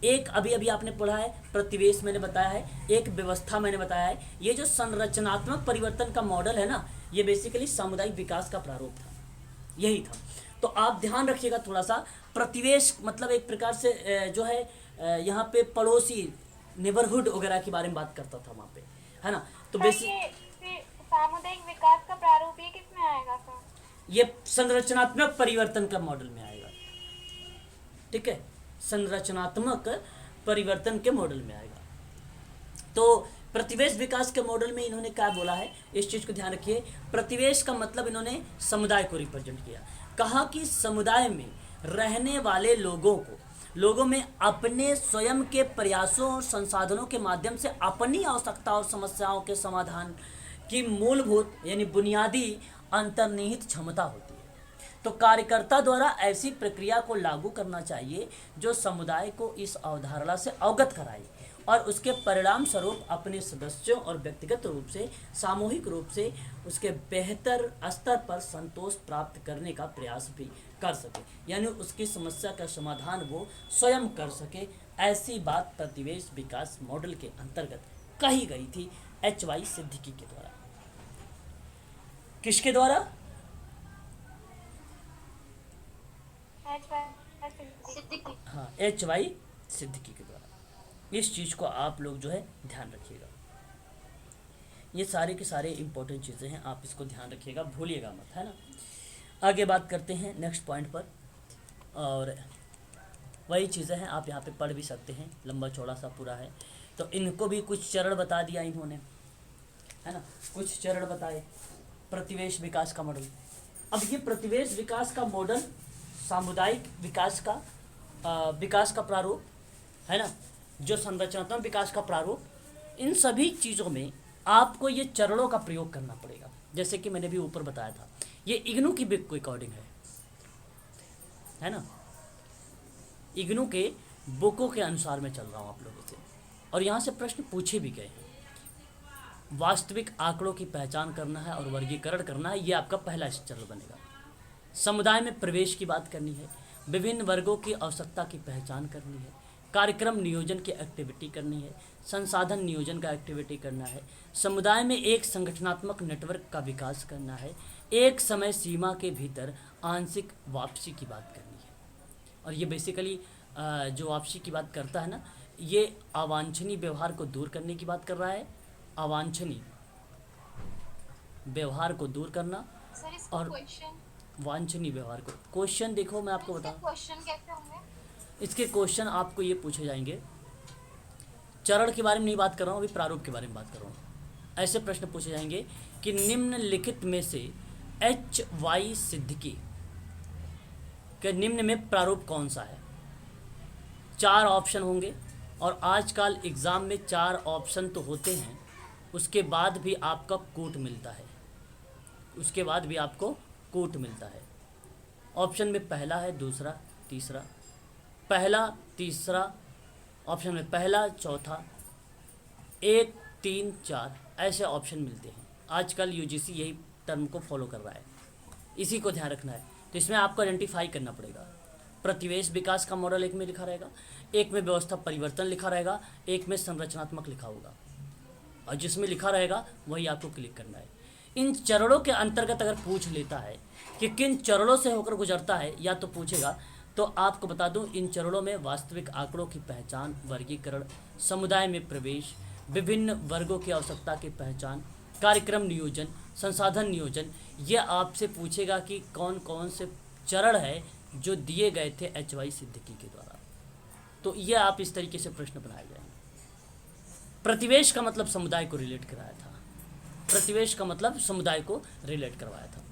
एक अभी अभी आपने पढ़ा है, प्रतिवेश मैंने बताया है, एक व्यवस्था मैंने बताया है। ये जो संरचनात्मक परिवर्तन का मॉडल है ना, ये बेसिकली सामुदायिक विकास का प्रारूप था, यही था। तो आप ध्यान रखिएगा थोड़ा सा, प्रतिवेश मतलब एक प्रकार से जो है यहाँ पे पड़ोसी नेबरहुड वगैरह के बारे में बात करता था वहाँ पे, है ना। तो सर बेसिक ये सामुदायिक विकास का प्रारूप ये किस में आएगा सर? ये संरचनात्मक परिवर्तन का मॉडल में आएगा, ठीक है, संरचनात्मक परिवर्तन के मॉडल में आएगा। तो प्रतिवेश विकास के मॉडल में इन्होंने क्या बोला है, इस चीज को ध्यान रखिए। प्रतिवेश का मतलब इन्होंने समुदाय को रिप्रेजेंट किया, कहा कि समुदाय में रहने वाले लोगों में अपने स्वयं के प्रयासों और संसाधनों के माध्यम से अपनी आवश्यकता और समस्याओं के समाधान की मूलभूत यानी बुनियादी अंतर्निहित क्षमता होती है। तो कार्यकर्ता द्वारा ऐसी प्रक्रिया को लागू करना चाहिए जो समुदाय को इस अवधारणा से अवगत कराए और उसके परिणाम स्वरूप अपने सदस्यों और व्यक्तिगत रूप से सामूहिक रूप से उसके बेहतर स्तर पर संतोष प्राप्त करने का प्रयास भी कर सके, यानी उसकी समस्या का समाधान वो स्वयं कर सके। ऐसी बात प्रतिवेश विकास मॉडल के अंतर्गत कही गई थी HY सिद्दीकी के द्वारा। किसके द्वारा? सिद्दीकी। हाँ, HY सिद्दीकी के द्वारा। इस चीज़ को आप लोग जो है ध्यान रखिएगा, ये सारे के सारे इंपॉर्टेंट चीज़ें हैं, आप इसको ध्यान रखिएगा, भूलिएगा मत, है ना। आगे बात करते हैं नेक्स्ट पॉइंट पर, और वही चीज़ें हैं आप यहाँ पे पढ़ भी सकते हैं, लंबा चौड़ा सा पूरा है। तो इनको भी कुछ चरण बता दिया इन्होंने, है ना, कुछ चरण बताए प्रतिवेश विकास का मॉडल। अब ये प्रतिवेश विकास का मॉडल सामुदायिक विकास का प्रारूप, है ना, जो संरचनात्मक विकास का प्रारूप, इन सभी चीज़ों में आपको ये चरणों का प्रयोग करना पड़ेगा। जैसे कि मैंने भी ऊपर बताया था, ये इग्नू की बुक के अकॉर्डिंग है ना, इग्नू के बुकों के अनुसार मैं चल रहा हूँ आप लोगों से, और यहाँ से प्रश्न पूछे भी गए हैं। वास्तविक आंकड़ों की पहचान करना है और वर्गीकरण करना है, ये आपका पहला चरण बनेगा। समुदाय में प्रवेश की बात करनी है, विभिन्न वर्गों की आवश्यकता की पहचान करनी है, कार्यक्रम नियोजन की एक्टिविटी करनी है, संसाधन नियोजन का एक्टिविटी करना है, समुदाय में एक संगठनात्मक नेटवर्क का विकास करना है, एक समय सीमा के भीतर आंशिक वापसी की बात करनी है। और ये बेसिकली जो वापसी की बात करता है ना, ये अवांछनीय व्यवहार को दूर करने की बात कर रहा है, अवांछनीय व्यवहार को दूर करना और वांछनीय व्यवहार को। क्वेश्चन देखो मैं आपको बताऊं, क्वेश्चन कैसे होंगे? इसके क्वेश्चन आपको ये पूछे जाएंगे, चरण के बारे में नहीं बात कर रहा हूँ, अभी प्रारूप के बारे में बात कर रहा हूँ। ऐसे प्रश्न पूछे जाएंगे कि निम्नलिखित में से HY सिद्दीकी के निम्न में प्रारूप कौन सा है। 4 ऑप्शन होंगे, और आजकल एग्ज़ाम में 4 ऑप्शन तो होते हैं, उसके बाद भी आपका कोट मिलता है, उसके बाद भी आपको कोट मिलता है। ऑप्शन में पहला है, दूसरा, तीसरा, पहला, तीसरा, ऑप्शन में पहला, चौथा, 1, 3, 4 ऐसे ऑप्शन मिलते हैं। आजकल UGC यही टर्म को फॉलो कर रहा है, इसी को ध्यान रखना है। तो इसमें आपको आइडेंटिफाई करना पड़ेगा। प्रतिवेश विकास का मॉडल एक में लिखा रहेगा, एक में व्यवस्था परिवर्तन लिखा रहेगा, एक में संरचनात्मक लिखा होगा, और जिसमें लिखा रहेगा वही आपको क्लिक करना है। इन चरणों के अंतर्गत अगर पूछ लेता है कि किन चरणों से होकर गुजरता है, या तो पूछेगा, तो आपको बता दूं, इन चरणों में वास्तविक आंकड़ों की पहचान, वर्गीकरण, समुदाय में प्रवेश, विभिन्न वर्गों की आवश्यकता की पहचान, कार्यक्रम नियोजन, संसाधन नियोजन, ये आपसे पूछेगा कि कौन कौन से चरण है जो दिए गए थे HY सिद्दीकी के द्वारा। तो ये आप इस तरीके से प्रश्न बनाए जाएंगे। प्रतिवेश का मतलब समुदाय को रिलेट कराया था, प्रतिवेश का मतलब समुदाय को रिलेट करवाया था।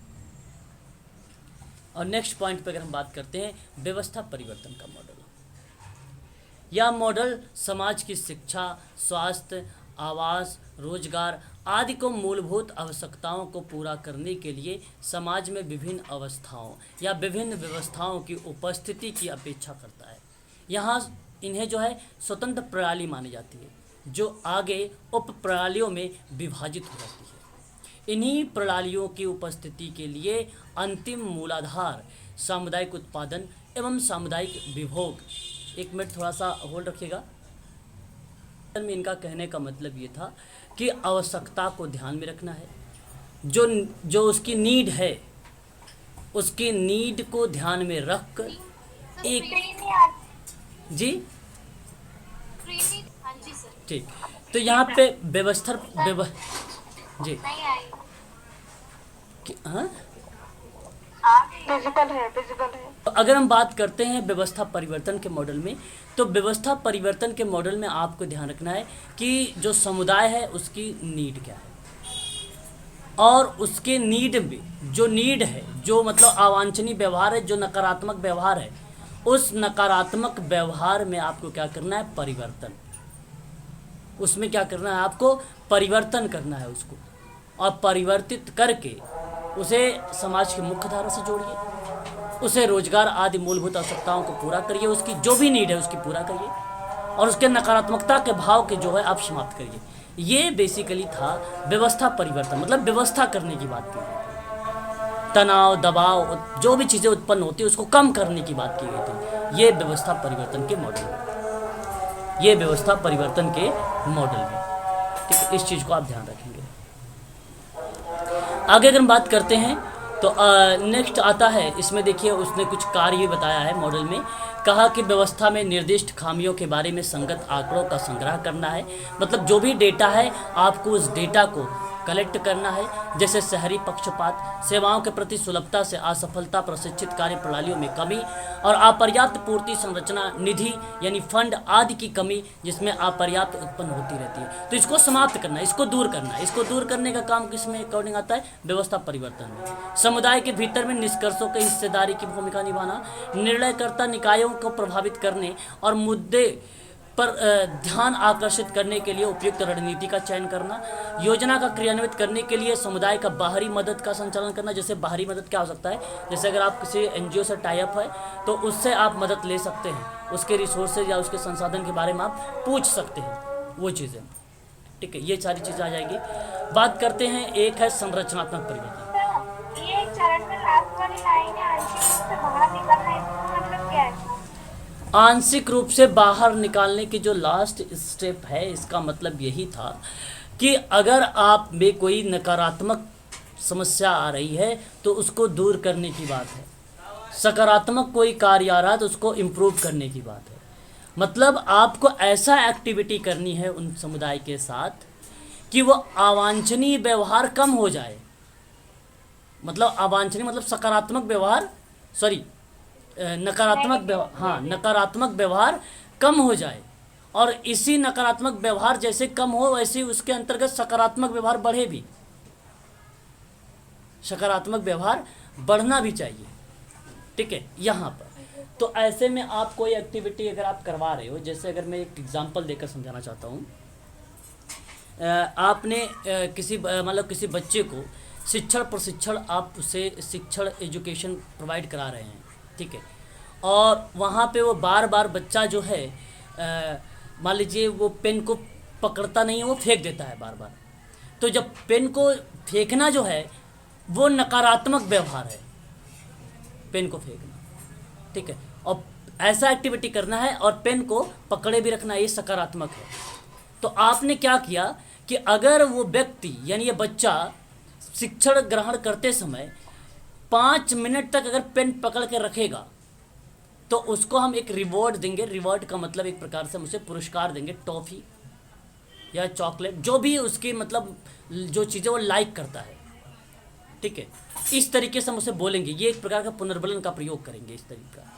और नेक्स्ट पॉइंट पर अगर हम बात करते हैं, व्यवस्था परिवर्तन का मॉडल। यह मॉडल समाज की शिक्षा, स्वास्थ्य, आवास, रोजगार आदि को मूलभूत आवश्यकताओं को पूरा करने के लिए समाज में विभिन्न अवस्थाओं या विभिन्न व्यवस्थाओं की उपस्थिति की अपेक्षा करता है। यहाँ इन्हें जो है स्वतंत्र प्रणाली मानी जाती है, जो आगे उप प्रणालियों में विभाजित हो जाती है। इन्हीं प्रणालियों की उपस्थिति के लिए अंतिम मूलाधार सामुदायिक उत्पादन एवं सामुदायिक विभोग। एक मिनट थोड़ा सा होल्ड रखिएगा। में इनका कहने का मतलब ये था कि आवश्यकता को ध्यान में रखना है, जो जो उसकी नीड है, उसकी नीड को ध्यान में रख कर एक जी हाँ जी सर। ठीक। तो यहाँ पे जी नहीं आई। हाँ, फिजिकल है, फिजिकल है। तो अगर हम बात करते हैं व्यवस्था परिवर्तन के मॉडल में, तो व्यवस्था परिवर्तन के मॉडल में आपको ध्यान रखना है कि जो समुदाय है उसकी नीड क्या है, और उसके नीड में जो नीड है, जो मतलब अवांछनीय व्यवहार है, जो नकारात्मक व्यवहार है, उस नकारात्मक व्यवहार में आपको क्या करना है, परिवर्तन। उसमें क्या करना है, आपको परिवर्तन करना है उसको, और परिवर्तित करके उसे समाज की मुख्य धारा से जोड़िए, उसे रोजगार आदि मूलभूत आवश्यकताओं को पूरा करिए, उसकी जो भी नीड है उसकी पूरा करिए, और उसके नकारात्मकता के भाव के जो है आप समाप्त करिए। ये बेसिकली था व्यवस्था परिवर्तन, मतलब व्यवस्था करने की बात की गई थी, तनाव दबाव जो भी चीज़ें उत्पन्न होती है उसको कम करने की बात की गई थी। ये व्यवस्था परिवर्तन के मॉडल में, ये व्यवस्था परिवर्तन के मॉडल में, ठीक है, इस चीज़ को आप ध्यान रखेंगे। आगे अगर हम बात करते हैं तो नेक्स्ट आता है, इसमें देखिए उसने कुछ कार्य बताया है मॉडल में। कहा कि व्यवस्था में निर्दिष्ट खामियों के बारे में संगत आंकड़ों का संग्रह करना है, मतलब जो भी डेटा है आपको उस डेटा को कलेक्ट करना है, जैसे शहरी पक्षपात, सेवाओं के प्रति सुलभता से असफलता, प्रशिक्षित कार्य प्रणालियों में कमी, और अपर्याप्त पूर्ति संरचना, निधि यानी फंड आदि की कमी जिसमें अपर्याप्त उत्पन्न होती रहती है। तो इसको समाप्त करना है, इसको दूर करना है। इसको दूर करने का काम किसमें अकॉर्डिंग आता है, व्यवस्था परिवर्तन में। समुदाय के भीतर में निष्कर्षों की हिस्सेदारी की भूमिका निभाना, निर्णयकर्ता निकायों को प्रभावित करने और मुद्दे पर ध्यान आकर्षित करने के लिए उपयुक्त रणनीति का चयन करना, योजना का क्रियान्वित करने के लिए समुदाय का बाहरी मदद का संचालन करना। जैसे बाहरी मदद क्या हो सकता है, जैसे अगर आप किसी एनजीओ से टाई अप है तो उससे आप मदद ले सकते हैं, उसके रिसोर्सेज या उसके संसाधन के बारे में आप पूछ सकते हैं, वो चीज़ें, ठीक है, ये सारी चीज़ें आ जाएगी। बात करते हैं, एक है संरचनात्मक परिवर्तन। ये एक चरण में लास्ट वाली लाइन है, आंशिक रूप से बाहर निकलना, इसका मतलब क्या है? आंशिक रूप से बाहर निकालने की जो लास्ट स्टेप है, इसका मतलब यही था कि अगर आप में कोई नकारात्मक समस्या आ रही है तो उसको दूर करने की बात है, सकारात्मक कोई कार्य आ रहा है तो उसको इम्प्रूव करने की बात है। मतलब आपको ऐसा एक्टिविटी करनी है उन समुदाय के साथ कि वो अवांछनीय व्यवहार कम हो जाए, मतलब अवांछनीय मतलब सकारात्मक व्यवहार, सॉरी नकारात्मक व्यवहार, हाँ, नकारात्मक व्यवहार कम हो जाए, और इसी नकारात्मक व्यवहार जैसे कम हो वैसे उसके अंतर्गत सकारात्मक व्यवहार बढ़े भी, सकारात्मक व्यवहार बढ़ना भी चाहिए, ठीक है। यहाँ पर तो ऐसे में आप कोई एक्टिविटी अगर आप करवा रहे हो, जैसे अगर मैं एक एग्जांपल देकर समझाना चाहता हूँ, आपने किसी मतलब किसी बच्चे को शिक्षण प्रशिक्षण, आप उसे शिक्षण एजुकेशन प्रोवाइड करा रहे हैं, ठीक है, और वहाँ पे वो बार बार बच्चा जो है मान लीजिए वो पेन को पकड़ता नहीं है, वो फेंक देता है बार बार। तो जब पेन को फेंकना जो है वो नकारात्मक व्यवहार है, पेन को फेंकना, ठीक है, और ऐसा एक्टिविटी करना है और पेन को पकड़े भी रखना, ये सकारात्मक है। तो आपने क्या किया कि अगर वो व्यक्ति यानी ये बच्चा शिक्षण ग्रहण करते समय 5 मिनट तक अगर पेन पकड़ के रखेगा तो उसको हम एक रिवॉर्ड देंगे। रिवॉर्ड का मतलब एक प्रकार से हम उसे पुरस्कार देंगे, टॉफ़ी या चॉकलेट, जो भी उसकी मतलब जो चीज़ें वो लाइक करता है, ठीक है। इस तरीके से हम उसे बोलेंगे, ये एक प्रकार का पुनर्बलन का प्रयोग करेंगे इस तरीके का।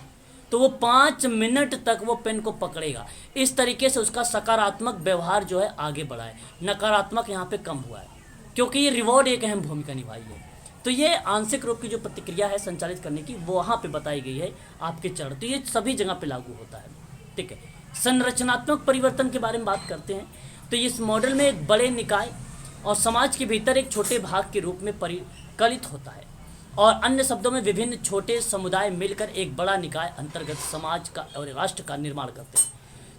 तो वो 5 मिनट तक वो पेन को पकड़ेगा। इस तरीके से उसका सकारात्मक व्यवहार जो है आगे बढ़ा है, नकारात्मक यहाँ पे कम हुआ है, क्योंकि ये रिवॉर्ड एक अहम भूमिका निभाई है। तो ये आंशिक रूप की जो प्रतिक्रिया है संचालित करने की, वो वहाँ पे बताई गई है आपके चरण। तो ये सभी जगह पे लागू होता है, ठीक है। संरचनात्मक परिवर्तन के बारे में बात करते हैं तो इस मॉडल में एक बड़े निकाय और समाज के भीतर एक छोटे भाग के रूप में परिकलित होता है, और अन्य शब्दों में विभिन्न छोटे समुदाय मिलकर एक बड़ा निकाय अंतर्गत समाज का और राष्ट्र का निर्माण करते हैं।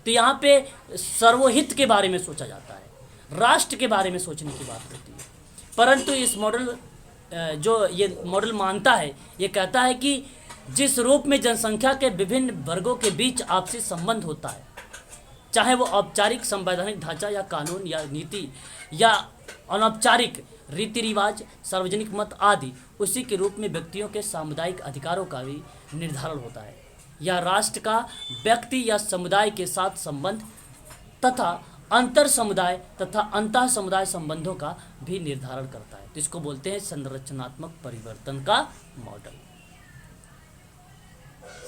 तो यहाँ पे सर्वहित के बारे में सोचा जाता है, राष्ट्र के बारे में सोचने की बात होती है। परंतु इस मॉडल जो ये मॉडल मानता है, ये कहता है कि जिस रूप में जनसंख्या के विभिन्न वर्गों के बीच आपसी संबंध होता है, चाहे वो औपचारिक संवैधानिक ढांचा या कानून या नीति या अनौपचारिक रीति रिवाज, सार्वजनिक मत आदि, उसी के रूप में व्यक्तियों के सामुदायिक अधिकारों का भी निर्धारण होता है। या राष्ट्र का व्यक्ति या समुदाय के साथ संबंध तथा अंतर समुदाय तथा अंतः समुदाय संबंधों का भी निर्धारण करता है। तो इसको बोलते हैं संरचनात्मक परिवर्तन का मॉडल।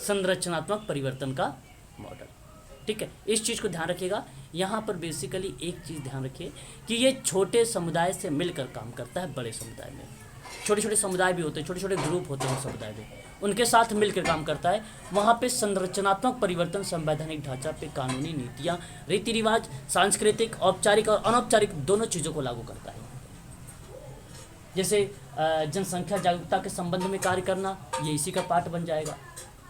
संरचनात्मक परिवर्तन का मॉडल, ठीक है। इस चीज़ को ध्यान रखिएगा। यहाँ पर बेसिकली एक चीज़ ध्यान रखिए कि ये छोटे समुदाय से मिलकर काम करता है। बड़े समुदाय में छोटे छोटे समुदाय भी होते हैं, छोटे छोटे ग्रुप होते हैं समुदाय में, उनके साथ मिलकर काम करता है। वहाँ पे संरचनात्मक परिवर्तन संवैधानिक ढांचा पे कानूनी नीतियाँ, रीति रिवाज, सांस्कृतिक, औपचारिक और अनौपचारिक दोनों चीज़ों को लागू करता है। जैसे जनसंख्या जागरूकता के संबंध में कार्य करना, ये इसी का पार्ट बन जाएगा,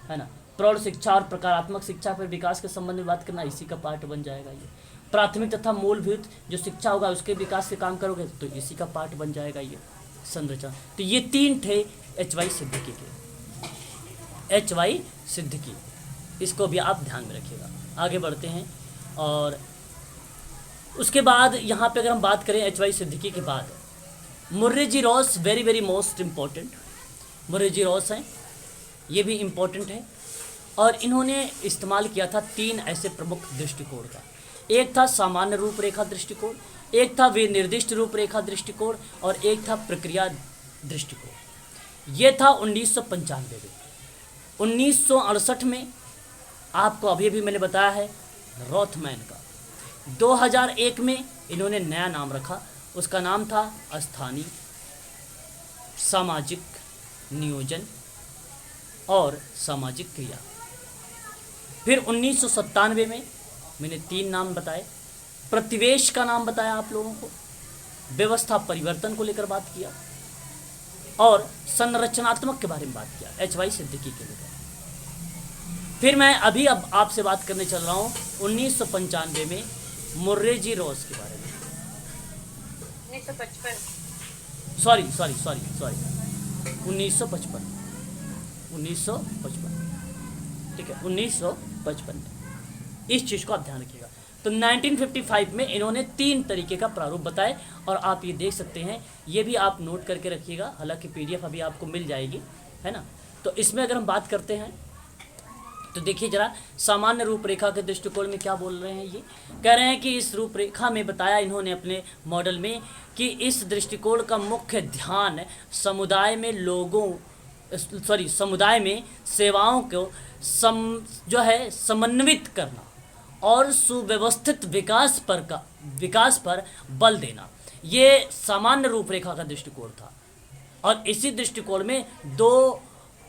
है ना। प्रौढ़ शिक्षा और प्रकारात्मक शिक्षा पर विकास के संबंध में बात करना, इसी का पार्ट बन जाएगा। ये प्राथमिक तथा मूलभूत जो शिक्षा होगा उसके विकास से काम करोगे तो इसी का पार्ट बन जाएगा ये संरचना। तो ये 3 थे एच.वाई. सिद्दीकी के, एच.वाई. सिद्दीकी, इसको भी आप ध्यान में रखिएगा। आगे बढ़ते हैं और उसके बाद यहाँ पे अगर हम बात करें एच.वाई. सिद्दीकी के बाद Murray G Ross, very very most important. Murray G Ross हैं, ये भी इम्पोर्टेंट है। और इन्होंने इस्तेमाल किया था 3 ऐसे प्रमुख दृष्टिकोण का। एक था सामान्य रूपरेखा दृष्टिकोण, एक था विनिर्दिष्ट रूपरेखा दृष्टिकोण और एक था प्रक्रिया दृष्टिकोण। ये था 1995 में। 1968 में आपको अभी अभी मैंने बताया है रॉथमैन का। 2001 में इन्होंने नया नाम रखा, उसका नाम था स्थानीय सामाजिक नियोजन और सामाजिक क्रिया। फिर 1997 में मैंने 3 नाम बताए। प्रतिवेश का नाम बताया आप लोगों को, व्यवस्था परिवर्तन को लेकर बात किया और संरचनात्मक के बारे में बात किया एच.वाई. सिद्दीकी के लेकर। फिर मैं अभी अब आपसे बात करने चल रहा हूँ 1995 में मुर्रे जी रॉस के बारे में। 1955 सॉरी 1955, ठीक है, 1955 में। इस चीज़ को आप ध्यान रखिएगा। तो 1955 में इन्होंने 3 तरीके का प्रारूप बताए और आप ये देख सकते हैं, ये भी आप नोट करके रखिएगा। हालांकि PDF अभी आपको मिल जाएगी, है ना। तो इसमें अगर हम बात करते हैं तो देखिए जरा, सामान्य रूपरेखा के दृष्टिकोण में क्या बोल रहे हैं। ये कह रहे हैं कि इस रूपरेखा में बताया इन्होंने अपने मॉडल में कि इस दृष्टिकोण का मुख्य ध्यान समुदाय में समुदाय में सेवाओं को जो है समन्वित करना और सुव्यवस्थित विकास पर बल देना। ये सामान्य रूपरेखा का दृष्टिकोण था। और इसी दृष्टिकोण में 2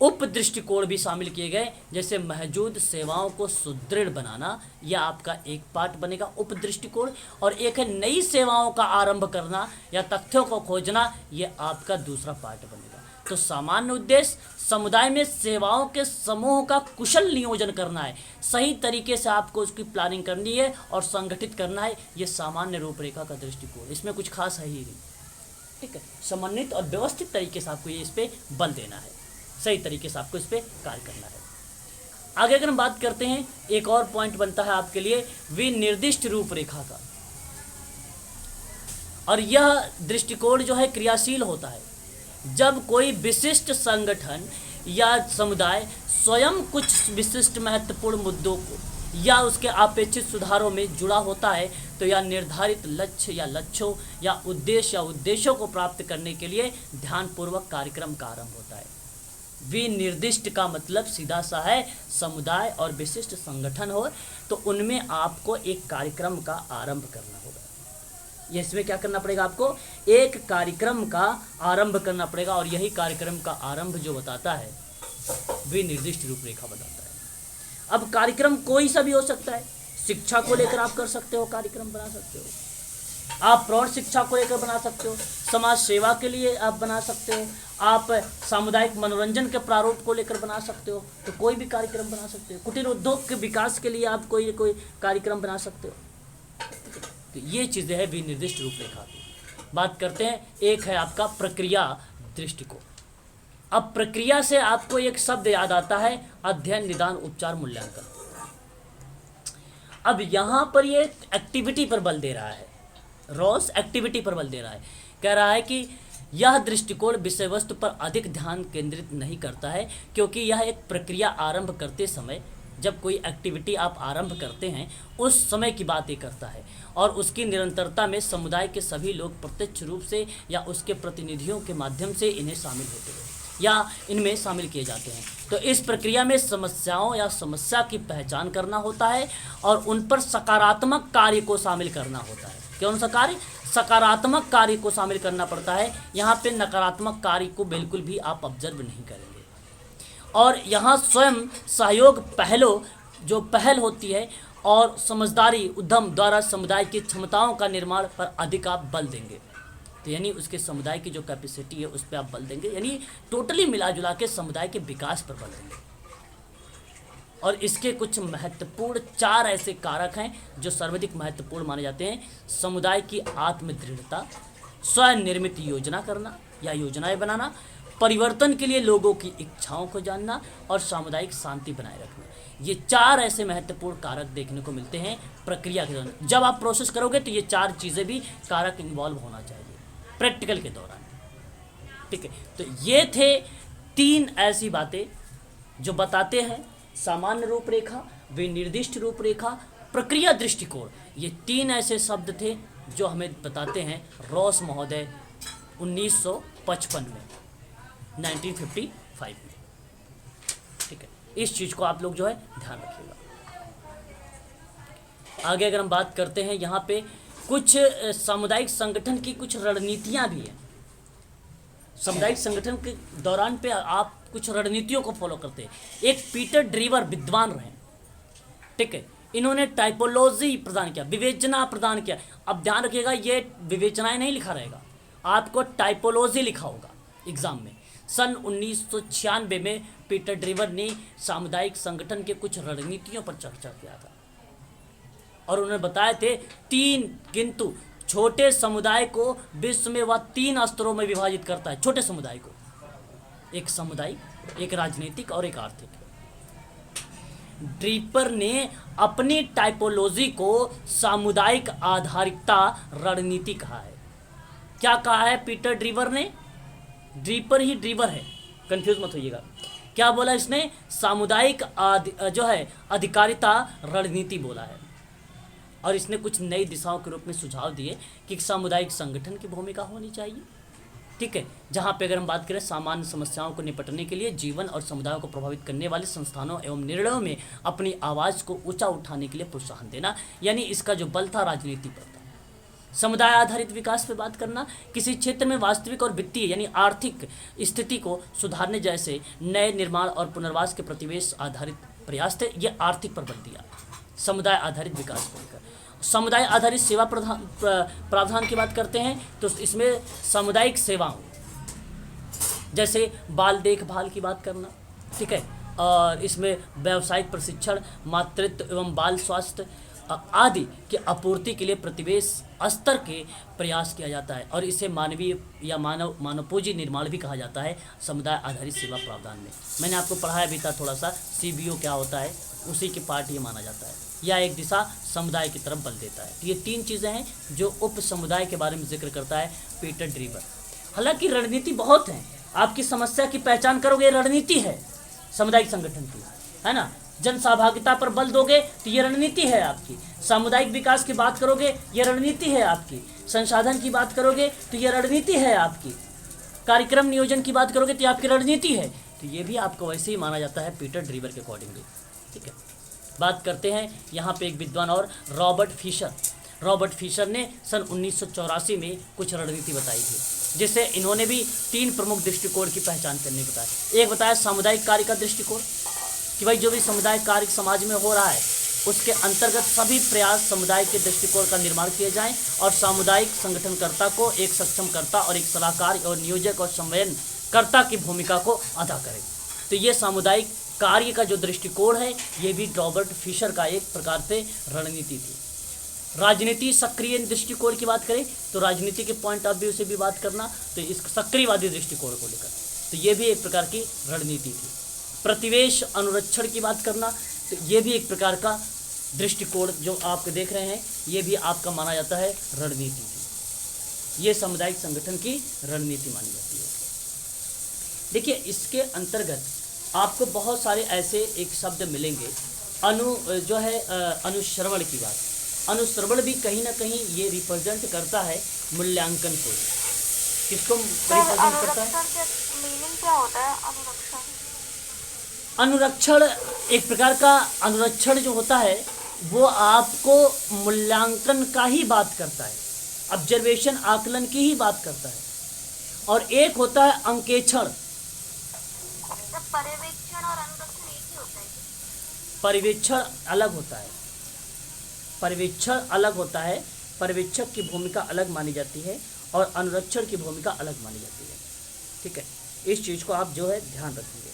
उप दृष्टिकोण भी शामिल किए गए, जैसे मौजूद सेवाओं को सुदृढ़ बनाना, यह आपका एक पार्ट बनेगा उप दृष्टिकोण, और एक है नई सेवाओं का आरंभ करना या तथ्यों को खोजना, यह आपका दूसरा पार्ट बनेगा। तो सामान्य उद्देश्य समुदाय में सेवाओं के समूह का कुशल नियोजन करना है, सही तरीके से आपको उसकी प्लानिंग करनी है और संगठित करना है। ये सामान्य रूपरेखा का दृष्टिकोण, इसमें कुछ खास है ही नहीं, ठीक है। समन्वित और व्यवस्थित तरीके से आपको ये इस पे बल देना है, सही तरीके से आपको इस पे कार्य करना है। आगे अगर हम बात करते हैं, एक और पॉइंट बनता है आपके लिए विनिर्दिष्ट रूपरेखा का। और यह दृष्टिकोण जो है क्रियाशील होता है जब कोई विशिष्ट संगठन या समुदाय स्वयं कुछ विशिष्ट महत्वपूर्ण मुद्दों को या उसके अपेक्षित सुधारों में जुड़ा होता है, तो यह निर्धारित लक्ष्य या लक्ष्यों या उद्देश्यों को प्राप्त करने के लिए ध्यानपूर्वक कार्यक्रम का आरंभ होता है। विनिर्दिष्ट का मतलब सीधा सा है, समुदाय और विशिष्ट संगठन हो तो उनमें आपको एक कार्यक्रम का आरंभ करना होगा। इसमें क्या करना पड़ेगा, आपको एक कार्यक्रम का आरंभ करना पड़ेगा, और यही कार्यक्रम का आरंभ जो बताता है विनिर्दिष्ट रूपरेखा बताता है। अब कार्यक्रम कोई सा भी हो सकता है, शिक्षा को लेकर आप कर सकते हो, कार्यक्रम बना सकते हो, आप प्रौढ़ शिक्षा को लेकर बना सकते हो, समाज सेवा के लिए आप बना सकते हो, आप सामुदायिक मनोरंजन के प्रारूप को लेकर बना सकते हो, तो कोई भी कार्यक्रम बना सकते हो। कुटीर उद्योग के विकास के लिए आप कोई कार्यक्रम बना सकते हो। तो ये चीज़ें हैं विनिर्दिष्ट रूपरेखा की। बात करते हैं, एक है आपका प्रक्रिया दृष्टिकोण। अब प्रक्रिया से आपको एक शब्द याद आता है, अध्ययन, निदान, उपचार, मूल्यांकन। अब यहाँ पर ये एक्टिविटी पर बल दे रहा है, रॉस एक्टिविटी पर बल दे रहा है, कह रहा है कि यह दृष्टिकोण विषय वस्तु पर अधिक ध्यान केंद्रित नहीं करता है, क्योंकि यह एक प्रक्रिया आरंभ करते समय, जब कोई एक्टिविटी आप आरंभ करते हैं उस समय की बात ये करता है, और उसकी निरंतरता में समुदाय के सभी लोग प्रत्यक्ष रूप से या उसके प्रतिनिधियों के माध्यम से इन्हें शामिल होते हैं या इनमें शामिल किए जाते हैं। तो इस प्रक्रिया में समस्याओं या समस्या की पहचान करना होता है और उन पर सकारात्मक कार्य को शामिल करना होता है। कौन सा कार्य? सकारात्मक कार्य को शामिल करना पड़ता है। यहाँ पे नकारात्मक कार्य को बिल्कुल भी आप ऑब्जर्व नहीं करेंगे। और यहाँ स्वयं सहयोग जो पहल होती है और समझदारी उद्यम द्वारा समुदाय की क्षमताओं का निर्माण पर अधिक आप बल देंगे। तो यानी उसके समुदाय की जो कैपेसिटी है उस पर आप बल देंगे, यानी टोटली मिला जुला के समुदाय के विकास पर बल देंगे। और इसके कुछ महत्वपूर्ण 4 ऐसे कारक हैं जो सर्वाधिक महत्वपूर्ण माने जाते हैं। समुदाय की आत्मदृढ़ता, स्वयं निर्मित योजना करना या योजनाएं बनाना, परिवर्तन के लिए लोगों की इच्छाओं को जानना और सामुदायिक शांति बनाए रखना। ये 4 ऐसे महत्वपूर्ण कारक देखने को मिलते हैं प्रक्रिया के दौरान। जब आप प्रोसेस करोगे तो ये 4 चीज़ें भी कारक इन्वॉल्व होना चाहिए प्रैक्टिकल के दौरान। ठीक है, तो ये थे 3 ऐसी बातें जो बताते हैं सामान्य रूपरेखा, विनिर्दिष्ट रूपरेखा, प्रक्रिया दृष्टिकोण। ये 3 ऐसे शब्द थे जो हमें बताते हैं रॉस महोदय 1955 में, 1955 में। ठीक है, इस चीज़ को आप लोग जो है ध्यान रखिएगा। आगे अगर हम बात करते हैं, यहाँ पे कुछ सामुदायिक संगठन की कुछ रणनीतियाँ भी हैं। सामुदायिक संगठन के दौरान पे आप कुछ रणनीतियों को फॉलो करते हैं। एक पीटर ड्रीवर विद्वान रहे, ठीक है, इन्होंने टाइपोलॉजी प्रदान किया, विवेचना प्रदान किया। अब ध्यान रखिएगा, ये विवेचनाएं नहीं लिखा रहेगा, आपको टाइपोलॉजी लिखा होगा एग्जाम में। सन 1996 में पीटर ड्रीवर ने सामुदायिक संगठन के कुछ रणनीतियों पर चर्चा किया था और उन्होंने बताए थे 3 किंतु छोटे समुदाय को विश्व में वह 3 स्तरों में विभाजित करता है। छोटे समुदाय को, एक सामुदायिक, एक राजनीतिक और एक आर्थिक। ड्रीपर ने अपनी टाइपोलॉजी को सामुदायिक आधारिकता रणनीति कहा है। क्या कहा है पीटर ड्रीवर ने? ड्रीपर ही ड्रीवर है, कंफ्यूज मत होइएगा। क्या बोला इसने? सामुदायिक जो है अधिकारिता रणनीति बोला है। और इसने कुछ नई दिशाओं के रूप में सुझाव दिए कि सामुदायिक संगठन की भूमिका होनी चाहिए। ठीक है, जहाँ पे अगर हम बात करें सामान्य समस्याओं को निपटने के लिए जीवन और समुदायों को प्रभावित करने वाले संस्थानों एवं निर्णयों में अपनी आवाज़ को ऊंचा उठाने के लिए प्रोत्साहन देना, यानी इसका जो बल था राजनीति पर था। समुदाय आधारित विकास पे बात करना, किसी क्षेत्र में वास्तविक और वित्तीय यानी आर्थिक स्थिति को सुधारने जैसे नए निर्माण और पुनर्वास के प्रतिवेश आधारित प्रयास थे। ये आर्थिक पर बल दिया समुदाय आधारित विकास को लेकर। समुदाय आधारित सेवा प्रावधान की बात करते हैं तो इसमें सामुदायिक सेवाओं जैसे बाल देखभाल की बात करना, ठीक है, और इसमें व्यावसायिक प्रशिक्षण, मातृत्व एवं बाल स्वास्थ्य आदि की आपूर्ति के लिए प्रतिवेश स्तर के प्रयास किया जाता है और इसे मानवीय या मानवपूंजी निर्माण भी कहा जाता है समुदाय आधारित सेवा प्रावधान में। मैंने आपको पढ़ाया भी था थोड़ा सा, CBO क्या होता है, उसी के पार्ट ये माना जाता है। या एक दिशा समुदाय की तरफ बल देता है। ये 3 चीज़ें हैं जो उप समुदाय के बारे में जिक्र करता है पीटर ड्रीवर। हालांकि रणनीति बहुत है, आपकी समस्या की पहचान करोगे, रणनीति है सामुदायिक संगठन की, है ना। जन सहभागिता पर बल दोगे तो ये रणनीति है आपकी। सामुदायिक विकास की बात करोगे, ये रणनीति है आपकी। संसाधन की बात करोगे तो ये रणनीति है आपकी। कार्यक्रम नियोजन की बात करोगे तो ये आपकी रणनीति है। तो ये भी आपको वैसे ही माना जाता है पीटर ड्रीवर के अकॉर्डिंगली। ठीक है, बात करते हैं यहाँ पे एक विद्वान और रॉबर्ट फिशर ने सन 1984 में कुछ रणनीति बताई थी, जिससे इन्होंने भी 3 प्रमुख दृष्टिकोण की पहचान करने को बताया। एक बताया सामुदायिक कार्य का दृष्टिकोण कि भाई जो भी सामुदायिक कार्य समाज में हो रहा है उसके अंतर्गत सभी प्रयास समुदाय के दृष्टिकोण का निर्माण किए जाएं और सामुदायिक संगठनकर्ता को एक सक्षमकर्ता और एक सलाहकार और नियोजक और समन्वयकर्ता की भूमिका को अदा करें। तो ये सामुदायिक कार्य का जो दृष्टिकोण है ये भी रॉबर्ट फिशर का एक प्रकार से रणनीति थी। राजनीति सक्रिय दृष्टिकोण की बात करें तो राजनीति के पॉइंट ऑफ व्यू से भी बात करना, तो इस सक्रियवादी दृष्टिकोण को लेकर तो ये भी एक प्रकार की रणनीति थी। प्रतिवेश अनुरक्षण की बात करना तो ये भी एक प्रकार का दृष्टिकोण जो आप देख रहे हैं, ये भी आपका माना जाता है रणनीति की। ये सामुदायिक संगठन की रणनीति मानी जाती है। देखिए, इसके अंतर्गत आपको बहुत सारे ऐसे एक शब्द मिलेंगे। अनुश्रवण की बात, अनुश्रवण भी कहीं ना कहीं ये रिप्रेजेंट करता है मूल्यांकन को। किसको रिप्रेजेंट करता है? मीनिंग क्या होता है अनुरक्षण? अनुरक्षण एक प्रकार का अनुरक्षण जो होता है वो आपको मूल्यांकन का ही बात करता है, ऑब्जर्वेशन आकलन की ही बात करता है। और एक होता है अंकेक्षण। पर्यवेक्षण और अनुरक्षण एक ही होता है? पर्यवेक्षण अलग होता है, पर्यवेक्षण अलग होता है। पर्यवेक्षक की भूमिका अलग मानी जाती है और अनुरक्षण की भूमिका अलग मानी जाती है। ठीक है, इस चीज को आप जो है ध्यान रखेंगे।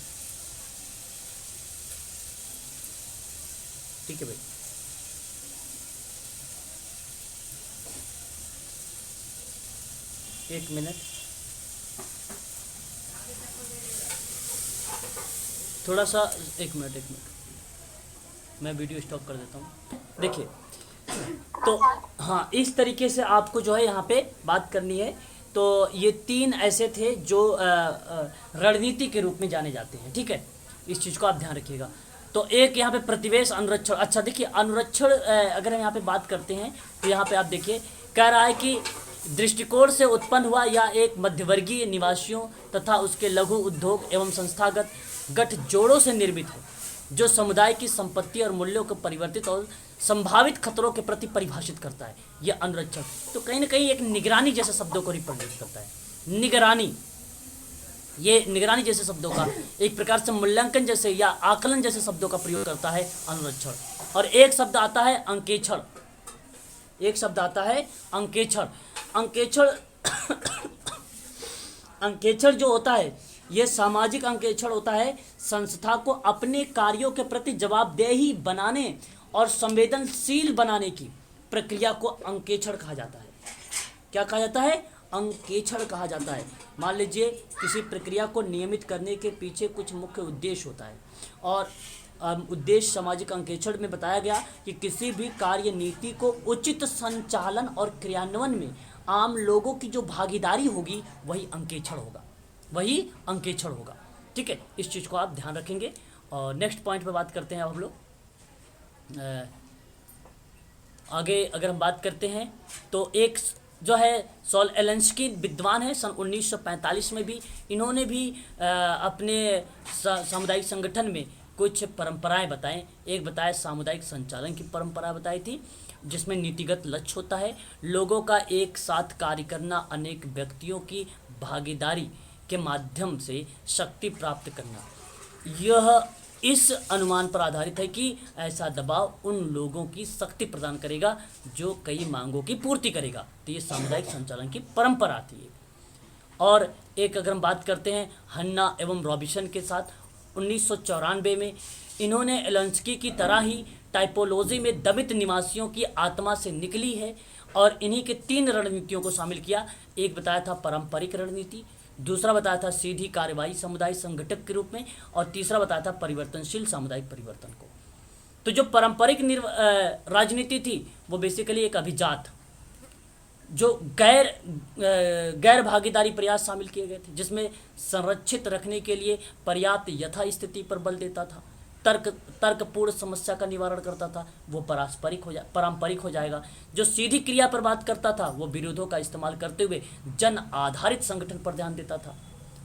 ठीक है भाई। एक मिनट, थोड़ा सा एक मिनट मैं वीडियो स्टॉप कर देता हूँ। देखिए, तो हाँ, इस तरीके से आपको जो है यहाँ पे बात करनी है। तो ये 3 ऐसे थे जो रणनीति के रूप में जाने जाते हैं। ठीक है, इस चीज़ को आप ध्यान रखिएगा। तो एक यहाँ पे प्रतिवेश अनुरक्षण। अच्छा देखिए, अनुरक्षण अगर हम यहाँ पे बात करते हैं तो यहाँ पे आप देखिए कह रहा है कि दृष्टिकोण से उत्पन्न हुआ या एक मध्यवर्गीय निवासियों तथा उसके लघु उद्योग एवं संस्थागत गठजोड़ों से निर्मित है, जो समुदाय की संपत्ति और मूल्यों को परिवर्तित और संभावित खतरों के प्रति परिभाषित करता है। यह अनुरक्षण तो कहीं ना कहीं एक निगरानी जैसे शब्दों को रिप्रेजेंट करता है। निगरानी, ये निगरानी जैसे शब्दों का एक प्रकार से मूल्यांकन जैसे या आकलन जैसे शब्दों का प्रयोग करता है अनुरक्षण। और एक शब्द आता है अंकेक्षण। एक शब्द आता है अंकेक्षण। अंकेक्षण अंकेक्षण जो होता है यह सामाजिक अंकेक्षण होता है। संस्था को अपने कार्यों के प्रति जवाबदेही बनाने और संवेदनशील बनाने की प्रक्रिया को अंकेक्षण कहा जाता है। क्या कहा जाता है? अंकेक्षण कहा जाता है। मान लीजिए किसी प्रक्रिया को नियमित करने के पीछे कुछ मुख्य उद्देश्य होता है और उद्देश्य सामाजिक अंकेक्षण में बताया गया कि किसी भी कार्य नीति को उचित संचालन और क्रियान्वयन में आम लोगों की जो भागीदारी होगी वही अंकेक्षण होगा, वही अंकेक्षण होगा। ठीक है, इस चीज़ को आप ध्यान रखेंगे। और नेक्स्ट पॉइंट पे बात करते हैं अब हम लोग। आगे अगर हम बात करते हैं तो एक जो है सॉल एलेंस्की विद्वान है, सन 1945 में भी इन्होंने भी अपने सामुदायिक संगठन में कुछ परंपराएं बताएं। एक बताया सामुदायिक संचालन की परंपरा बताई थी, जिसमें नीतिगत लक्ष्य होता है लोगों का एक साथ कार्य करना, अनेक व्यक्तियों की भागीदारी के माध्यम से शक्ति प्राप्त करना। यह इस अनुमान पर आधारित है कि ऐसा दबाव उन लोगों की शक्ति प्रदान करेगा जो कई मांगों की पूर्ति करेगा। तो ये सामुदायिक संचालन की परंपरा थी। और एक अगर हम बात करते हैं हन्ना एवं रॉबिन्सन के साथ 1994 में इन्होंने एलेंस्की की तरह ही टाइपोलॉजी में दमित निवासियों की आत्मा से निकली है और इन्हीं के 3 रणनीतियों को शामिल किया। एक बताया था पारंपरिक रणनीति, दूसरा बताया था सीधी कार्यवाही समुदाय संगठक के रूप में, और तीसरा बताया था परिवर्तनशील सामुदायिक परिवर्तन को। तो जो पारंपरिक राजनीति थी वो बेसिकली एक अभिजात जो गैर भागीदारी प्रयास शामिल किए गए थे, जिसमें संरक्षित रखने के लिए पर्याप्त यथास्थिति पर बल देता था, तर्कपूर्ण समस्या का निवारण करता था, वो पारंपरिक हो जाएगा। जो सीधी क्रिया पर बात करता था वो विरोधों का इस्तेमाल करते हुए जन आधारित संगठन पर ध्यान देता था।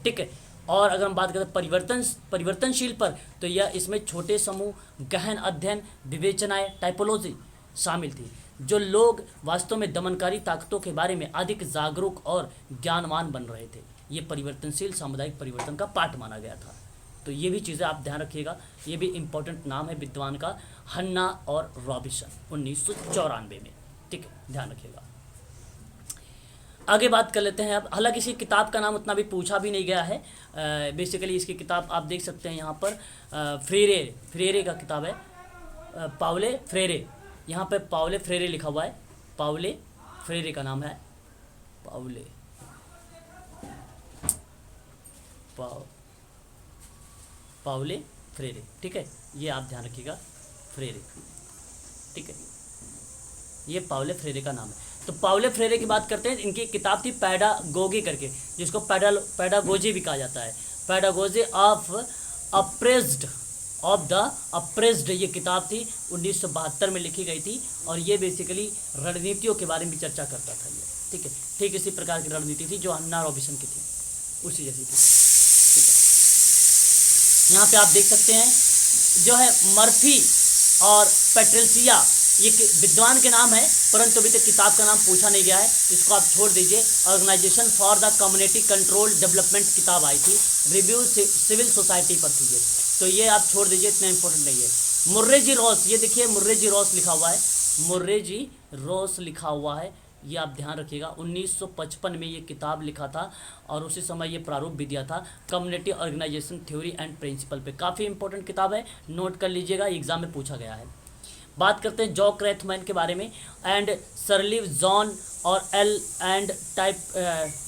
ठीक है, और अगर हम बात करें परिवर्तनशील पर, तो यह इसमें छोटे समूह, गहन अध्ययन, विवेचनाएं, टाइपोलॉजी शामिल थी। जो लोग वास्तव में दमनकारी ताकतों के बारे में अधिक जागरूक और ज्ञानवान बन रहे थे, ये परिवर्तनशील सामुदायिक परिवर्तन का पार्ट माना गया था। तो ये भी चीज़ें आप ध्यान रखिएगा, ये भी इम्पोर्टेंट नाम है विद्वान का, हन्ना और रॉबिन्सन 1994 में। ठीक है, ध्यान रखिएगा। आगे बात कर लेते हैं अब। हालांकि इसी किताब का नाम उतना भी पूछा भी नहीं गया है। बेसिकली इसकी किताब आप देख सकते हैं यहाँ पर, फ्रेरे का किताब है, पाउले फ्रेरे। यहाँ पे पाउले फ्रेरे लिखा हुआ है, पाउले फ्रेरे का नाम है, पाउले फ्रेरे। ठीक है, ये आप ध्यान रखिएगा, फ्रेरे। ठीक है, ये पाउले फ्रेरे का नाम है। तो पाउले फ्रेरे की बात करते हैं, इनकी किताब थी पैडागोगी करके, जिसको पैडागोजी भी कहा जाता है, पैडागोजी ऑफ द अप्रेस्ड, ये किताब थी 1972 में लिखी गई थी, और ये बेसिकली रणनीतियों के बारे में चर्चा करता था ये, ठीक है। ठीक इसी प्रकार की रणनीति थी जो अन्ना रॉबिन्सन की थी, उसी जैसी थी, ठीक है। यहाँ पे आप देख सकते हैं जो है मर्फी और पेट्रेसिया, ये विद्वान के नाम है, परंतु अभी तक किताब का नाम पूछा नहीं गया है, इसको आप छोड़ दीजिए। Organisation for the community control development किताब आई थी, रिव्यू सिविल सोसाइटी पर थी ये, तो ये आप छोड़ दीजिए, इतना इंपॉर्टेंट नहीं है। मुर्रे जी रॉस, ये देखिए मुर्रे जी रॉस लिखा हुआ है, मुर्रे जी रॉस लिखा हुआ है, ये आप ध्यान रखिएगा। 1955 में ये किताब लिखा था और उसी समय ये प्रारूप भी दिया था, community organisation theory and principle पे। काफ़ी इंपॉर्टेंट किताब है, नोट कर लीजिएगा, एग्जाम में पूछा गया है। बात करते हैं जॉक रेथमैन के बारे में, एंड सरलिव जॉन और एल एंड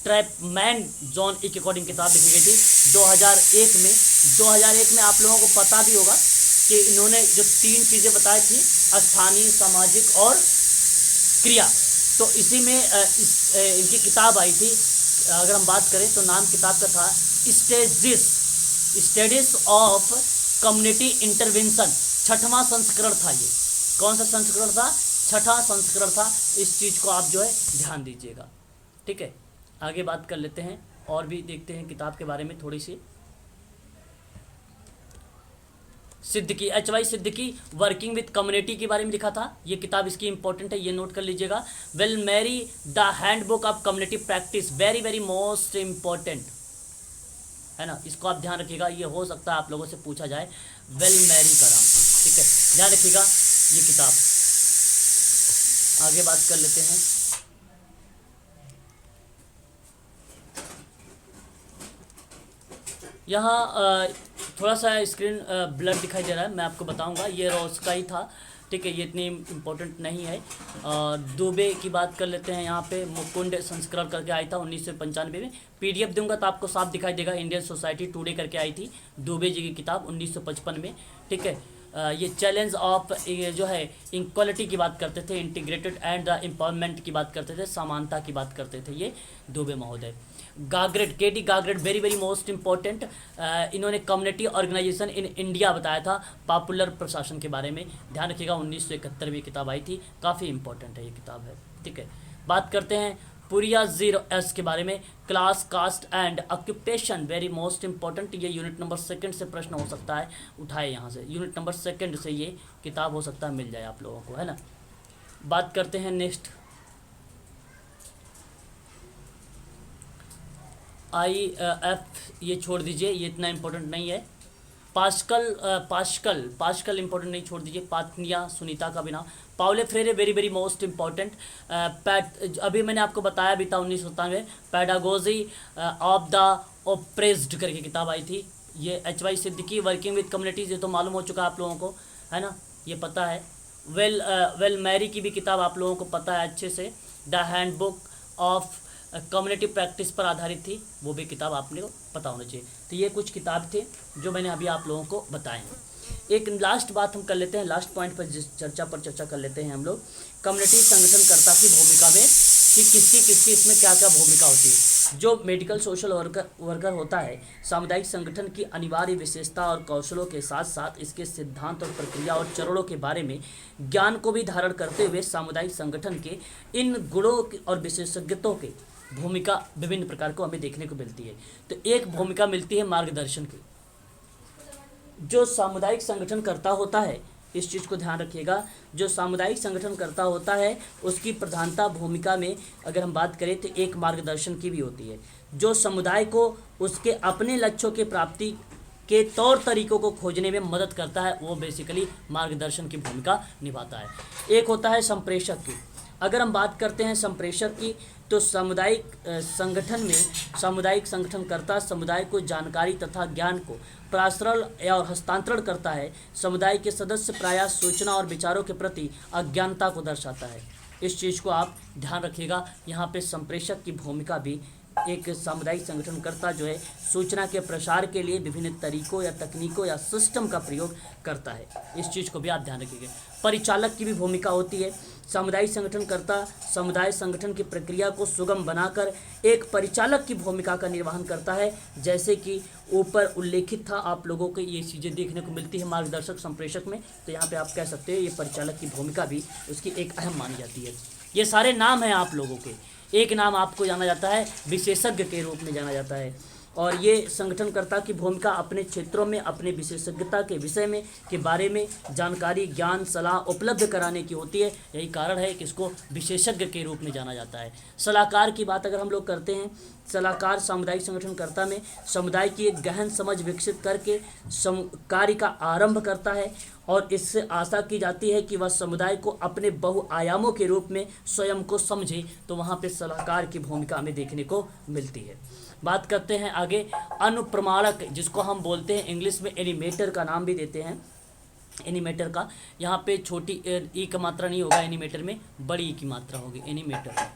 ट्रैपमैन जॉन एक अकॉर्डिंग किताब लिखी गई थी 2001 में। 2001 में आप लोगों को पता भी होगा कि इन्होंने जो 3 चीज़ें बताई थी, स्थानीय, सामाजिक और क्रिया, तो इसी में इनकी किताब आई थी। अगर हम बात करें तो नाम किताब का था स्टडीज ऑफ कम्युनिटी इंटरवेंशन, 6वां संस्करण था ये। कौन सा संस्करण था? 6वां संस्करण था। इस चीज़ को आप जो है ध्यान दीजिएगा, ठीक है। आगे बात कर लेते हैं और भी देखते हैं किताब के बारे में थोड़ी सी। Siddiqui, HY Siddiqui working with community के बारे में लिखा था, ये किताब इसकी इंपॉर्टेंट है, ये नोट कर लीजिएगा। Well Mary the handbook of community practice, very very most important है ना, इसको आप ध्यान रखिएगा, ये हो सकता है आप लोगों से पूछा जाए। वेल मैरी का नाम, ठीक है, ध्यान रखिएगा ये किताब। आगे बात कर लेते हैं। यहाँ थोड़ा सा स्क्रीन ब्लर दिखाई दे रहा है, मैं आपको बताऊंगा, ये रॉस का ही था, ठीक है, ये इतनी इम्पोर्टेंट नहीं है। दुबे की बात कर लेते हैं। यहाँ पे मुकुंड संस्करण करके आई था 1995 में, PDF दूंगा तो आपको साफ दिखाई देगा, इंडियन सोसाइटी टुडे करके आई थी दुबे जी की किताब 1955 में, ठीक है। ये चैलेंज ऑफ जो है इक्वलिटी की बात करते थे, इंटीग्रेटेड एंड द एम्पावरमेंट की बात करते थे, समानता की बात करते थे ये दुबे महोदय। Gangrade, KD Gangrade, very very most important, इन्होंने कम्युनिटी ऑर्गेनाइजेशन इन इंडिया बताया था, पॉपुलर प्रशासन के बारे में, ध्यान रखिएगा 1971 में किताब आई थी, काफ़ी इंपॉर्टेंट है ये किताब है, ठीक है। बात करते हैं पुरिया 0S के बारे में, class, caste and occupation, very most important, ये यूनिट नंबर 2 से प्रश्न हो सकता है, उठाए यहाँ से, यूनिट नंबर 2 से ये किताब हो सकता है मिल जाए आप लोगों को, है ना। बात करते हैं नेक्स्ट, IF, ये छोड़ दीजिए, ये इतना इंपॉर्टेंट नहीं है। पास्कल इंपॉर्टेंट नहीं, छोड़ दीजिए। पातनिया, सुनीता का बिना। Paule Frere, very very most important, अभी मैंने आपको बताया भी था 1997 पैडागोजी ऑफ द ओप्रेस्ड करके किताब आई थी। ये HY Siddiqui working with communities, ये तो मालूम हो चुका है आप लोगों को, है ना, ये पता है। वेल मैरी की भी किताब आप लोगों को पता है अच्छे से, the handbook of community practice पर आधारित थी, वो भी किताब आपने को पता होना चाहिए। तो ये कुछ किताब थे जो मैंने अभी आप लोगों को बताए हैं। एक लास्ट बात हम कर लेते हैं, लास्ट पॉइंट पर चर्चा कर लेते हैं हम लोग, कम्युनिटी संगठनकर्ता की भूमिका में कि किसकी इसमें क्या क्या भूमिका होती है। जो मेडिकल सोशल वर्कर होता है, सामुदायिक संगठन की अनिवार्य विशेषता और कौशलों के साथ साथ इसके सिद्धांत और प्रक्रिया और चरणों के बारे में ज्ञान को भी धारण करते हुए सामुदायिक संगठन के इन गुणों और विशेषज्ञताओं के भूमिका विभिन्न प्रकार को हमें देखने को मिलती है। तो एक भूमिका मिलती है मार्गदर्शन की। जो सामुदायिक संगठन करता होता है, इस चीज़ को ध्यान रखिएगा, जो सामुदायिक संगठन करता होता है उसकी प्रधानता भूमिका में अगर हम बात करें तो एक मार्गदर्शन की भी होती है, जो समुदाय को उसके अपने लक्ष्यों की प्राप्ति के तौर तरीकों को खोजने में मदद करता है, वो बेसिकली मार्गदर्शन की भूमिका निभाता है। एक होता है संप्रेषक की। अगर हम बात करते हैं संप्रेषक की, तो सामुदायिक संगठन में सामुदायिक संगठनकर्ता समुदाय को जानकारी तथा ज्ञान को प्रसारण और हस्तांतरण करता है। समुदाय के सदस्य प्रायः सूचना और विचारों के प्रति अज्ञानता को दर्शाता है। इस चीज़ को आप ध्यान रखिएगा, यहाँ पे संप्रेषक की भूमिका भी एक सामुदायिक संगठनकर्ता जो है सूचना के प्रसार के लिए विभिन्न तरीकों या तकनीकों या सिस्टम का प्रयोग करता है। इस चीज़ को भी आप ध्यान रखिएगा। परिचालक की भी भूमिका होती है। सामुदायिक संगठनकर्ता समुदाय संगठन की प्रक्रिया को सुगम बनाकर एक परिचालक की भूमिका का निर्वहन करता है। जैसे कि ऊपर उल्लेखित था, आप लोगों को ये चीज़ें देखने को मिलती है मार्गदर्शक संप्रेषक में, तो यहाँ पे आप कह सकते हैं ये परिचालक की भूमिका भी उसकी एक अहम मानी जाती है। ये सारे नाम हैं आप लोगों के। एक नाम आपको जाना जाता है विशेषज्ञ के रूप में जाना जाता है, और ये संगठनकर्ता की भूमिका अपने क्षेत्रों में अपने विशेषज्ञता के विषय में के बारे में जानकारी, ज्ञान, सलाह उपलब्ध कराने की होती है। यही कारण है कि इसको विशेषज्ञ के रूप में जाना जाता है। सलाहकार की बात अगर हम लोग करते हैं, सलाहकार सामुदायिक संगठनकर्ता में समुदाय की एक गहन समझ विकसित करके कार्य का आरंभ करता है, और इससे आशा की जाती है कि वह समुदाय को अपने बहुआयामों के रूप में स्वयं को समझे। तो वहाँ पे सलाहकार की भूमिका हमें देखने को मिलती है। बात करते हैं आगे अनुप्रमाणक, जिसको हम बोलते हैं इंग्लिश में एनिमेटर का नाम भी देते हैं। एनिमेटर का यहाँ पे छोटी ई का मात्रा नहीं होगा, एनिमेटर में बड़ी ई की मात्रा होगी एनिमेटर।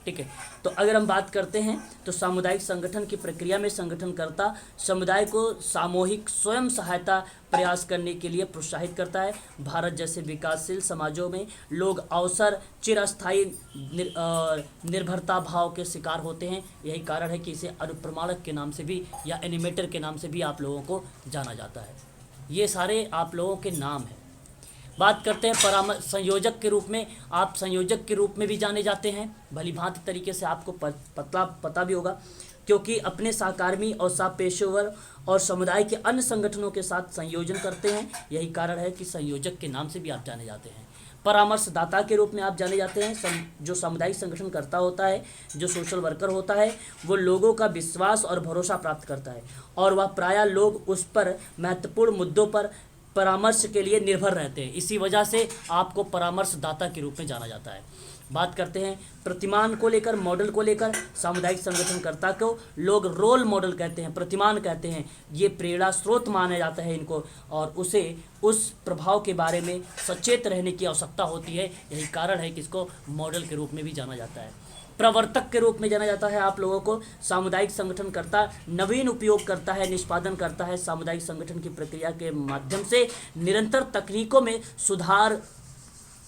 ठीक है, तो अगर हम बात करते हैं तो सामुदायिक संगठन की प्रक्रिया में संगठनकर्ता समुदाय को सामूहिक स्वयं सहायता प्रयास करने के लिए प्रोत्साहित करता है। भारत जैसे विकासशील समाजों में लोग अवसर चिरस्थायी निर्भरता भाव के शिकार होते हैं। यही कारण है कि इसे अनुप्रमाणक के नाम से भी या एनिमेटर के नाम से भी आप लोगों को जाना जाता है। ये सारे आप लोगों के नाम हैं। बात करते हैं परामर्श संयोजक के रूप में। आप संयोजक के रूप में भी जाने जाते हैं, भली भांति तरीके से आपको पता भी होगा, क्योंकि अपने सहकर्मी और सहपेशेवर और समुदाय के अन्य संगठनों के साथ संयोजन करते हैं। यही कारण है कि संयोजक के नाम से भी आप जाने जाते हैं। परामर्शदाता के रूप में आप जाने जाते हैं। जो सामुदायिक संगठन करता होता है, जो सोशल वर्कर होता है, वो लोगों का विश्वास और भरोसा प्राप्त करता है, और वह प्रायः लोग उस पर महत्वपूर्ण मुद्दों पर परामर्श के लिए निर्भर रहते हैं। इसी वजह से आपको परामर्शदाता के रूप में जाना जाता है। बात करते हैं प्रतिमान को लेकर, मॉडल को लेकर। सामुदायिक संगठनकर्ता को लोग रोल मॉडल कहते हैं, प्रतिमान कहते हैं। ये प्रेरणा स्रोत माना जाता है इनको, और उसे उस प्रभाव के बारे में सचेत रहने की आवश्यकता होती है। यही कारण है कि इसको मॉडल के रूप में भी जाना जाता है। प्रवर्तक के रूप में जाना जाता है आप लोगों को। सामुदायिक संगठनकर्ता नवीन उपयोग करता है, निष्पादन करता है। सामुदायिक संगठन की प्रक्रिया के माध्यम से निरंतर तकनीकों में सुधार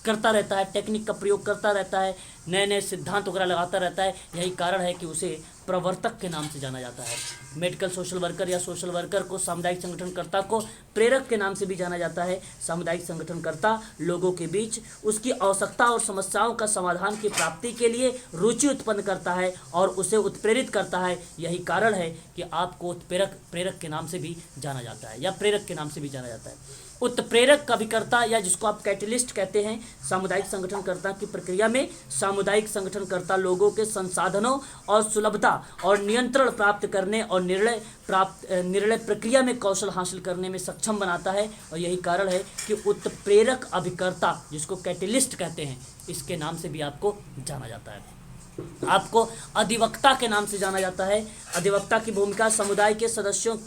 करता रहता है, टेक्निक का प्रयोग करता रहता है, नए नए सिद्धांत वगैरह लगाता रहता है। यही कारण है कि उसे प्रवर्तक के नाम से जाना जाता है। मेडिकल सोशल वर्कर या सोशल वर्कर को सामुदायिक संगठनकर्ता को प्रेरक के नाम से भी जाना जाता है। सामुदायिक संगठनकर्ता लोगों के बीच उसकी आवश्यकता और समस्याओं का समाधान की प्राप्ति के लिए रुचि उत्पन्न करता है और उसे उत्प्रेरित करता है। यही कारण है कि आपको प्रेरक के नाम से भी जाना जाता है या प्रेरक के नाम से भी जाना जाता है। उत्प्रेरक का अभिकर्ता या जिसको आप कैटलिस्ट कहते हैं, सामुदायिक संगठनकर्ता की प्रक्रिया में सामुदायिक संगठनकर्ता लोगों के संसाधनों और सुलभता और नियंत्रण प्राप्त करने और निर्णय प्रक्रिया में कौशल हासिल करने में सक्षम बनाता है। और यही कारण है कि उत्प्रेरक अभिकर्ता, जिसको कैटलिस्ट कहते हैं, इसके नाम से भी आपको जाना जाता है। आपको अधिवक्ता के नाम से जाना जाता है। अधिवक्ता की भूमिका समुदाय के सदस्यों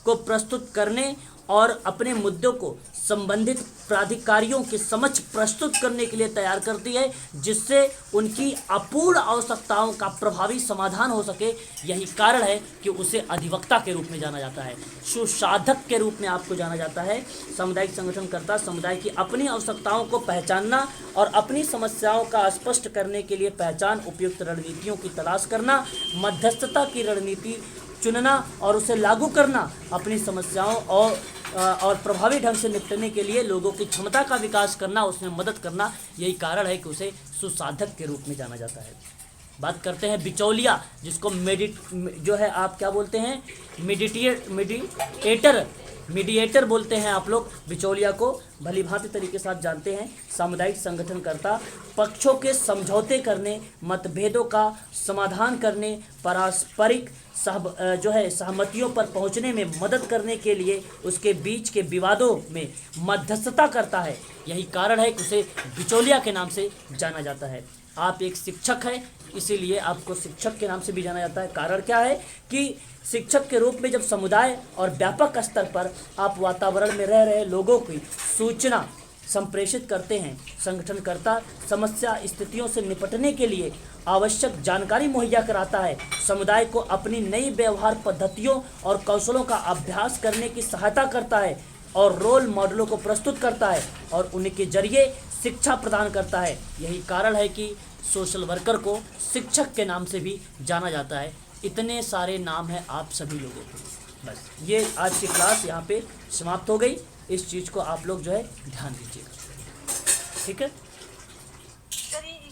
को प्रस्तुत करने और अपने मुद्दों को संबंधित प्राधिकारियों के समक्ष प्रस्तुत करने के लिए तैयार करती है, जिससे उनकी अपूर्ण आवश्यकताओं का प्रभावी समाधान हो सके। यही कारण है कि उसे अधिवक्ता के रूप में जाना जाता है। सुसाधक के रूप में आपको जाना जाता है। सामुदायिक संगठनकर्ता समुदाय की अपनी आवश्यकताओं को पहचानना और अपनी समस्याओं का स्पष्ट करने के लिए पहचान, उपयुक्त रणनीतियों की तलाश करना, मध्यस्थता की रणनीति चुनना और उसे लागू करना, अपनी समस्याओं और प्रभावी ढंग से निपटने के लिए लोगों की क्षमता का विकास करना, उसमें मदद करना। यही कारण है कि उसे सुसाधक के रूप में जाना जाता है। बात करते हैं बिचौलिया, जिसको जो है आप क्या बोलते हैं, मीडिएटर बोलते हैं आप लोग। बिचौलिया को भली भांति तरीके के साथ जानते हैं। सामुदायिक संगठनकर्ता पक्षों के समझौते करने, मतभेदों का समाधान करने, पारस्परिक सहमतियों पर पहुंचने में मदद करने के लिए उसके बीच के विवादों में मध्यस्थता करता है। यही कारण है कि उसे बिचौलिया के नाम से जाना जाता है। आप एक शिक्षक हैं, इसीलिए आपको शिक्षक के नाम से भी जाना जाता है। कारण क्या है कि शिक्षक के रूप में जब समुदाय और व्यापक स्तर पर आप वातावरण में रह रहे लोगों की सूचना संप्रेषित करते हैं। संगठनकर्ता समस्या स्थितियों से निपटने के लिए आवश्यक जानकारी मुहैया कराता है, समुदाय को अपनी नई व्यवहार पद्धतियों और कौशलों का अभ्यास करने की सहायता करता है और रोल मॉडलों को प्रस्तुत करता है और उनके जरिए शिक्षा प्रदान करता है। यही कारण है कि सोशल वर्कर को शिक्षक के नाम से भी जाना जाता है। इतने सारे नाम हैं आप सभी लोगों के। बस ये आज की क्लास यहाँ पे समाप्त हो गई। इस चीज़ को आप लोग जो है ध्यान दीजिएगा, ठीक है।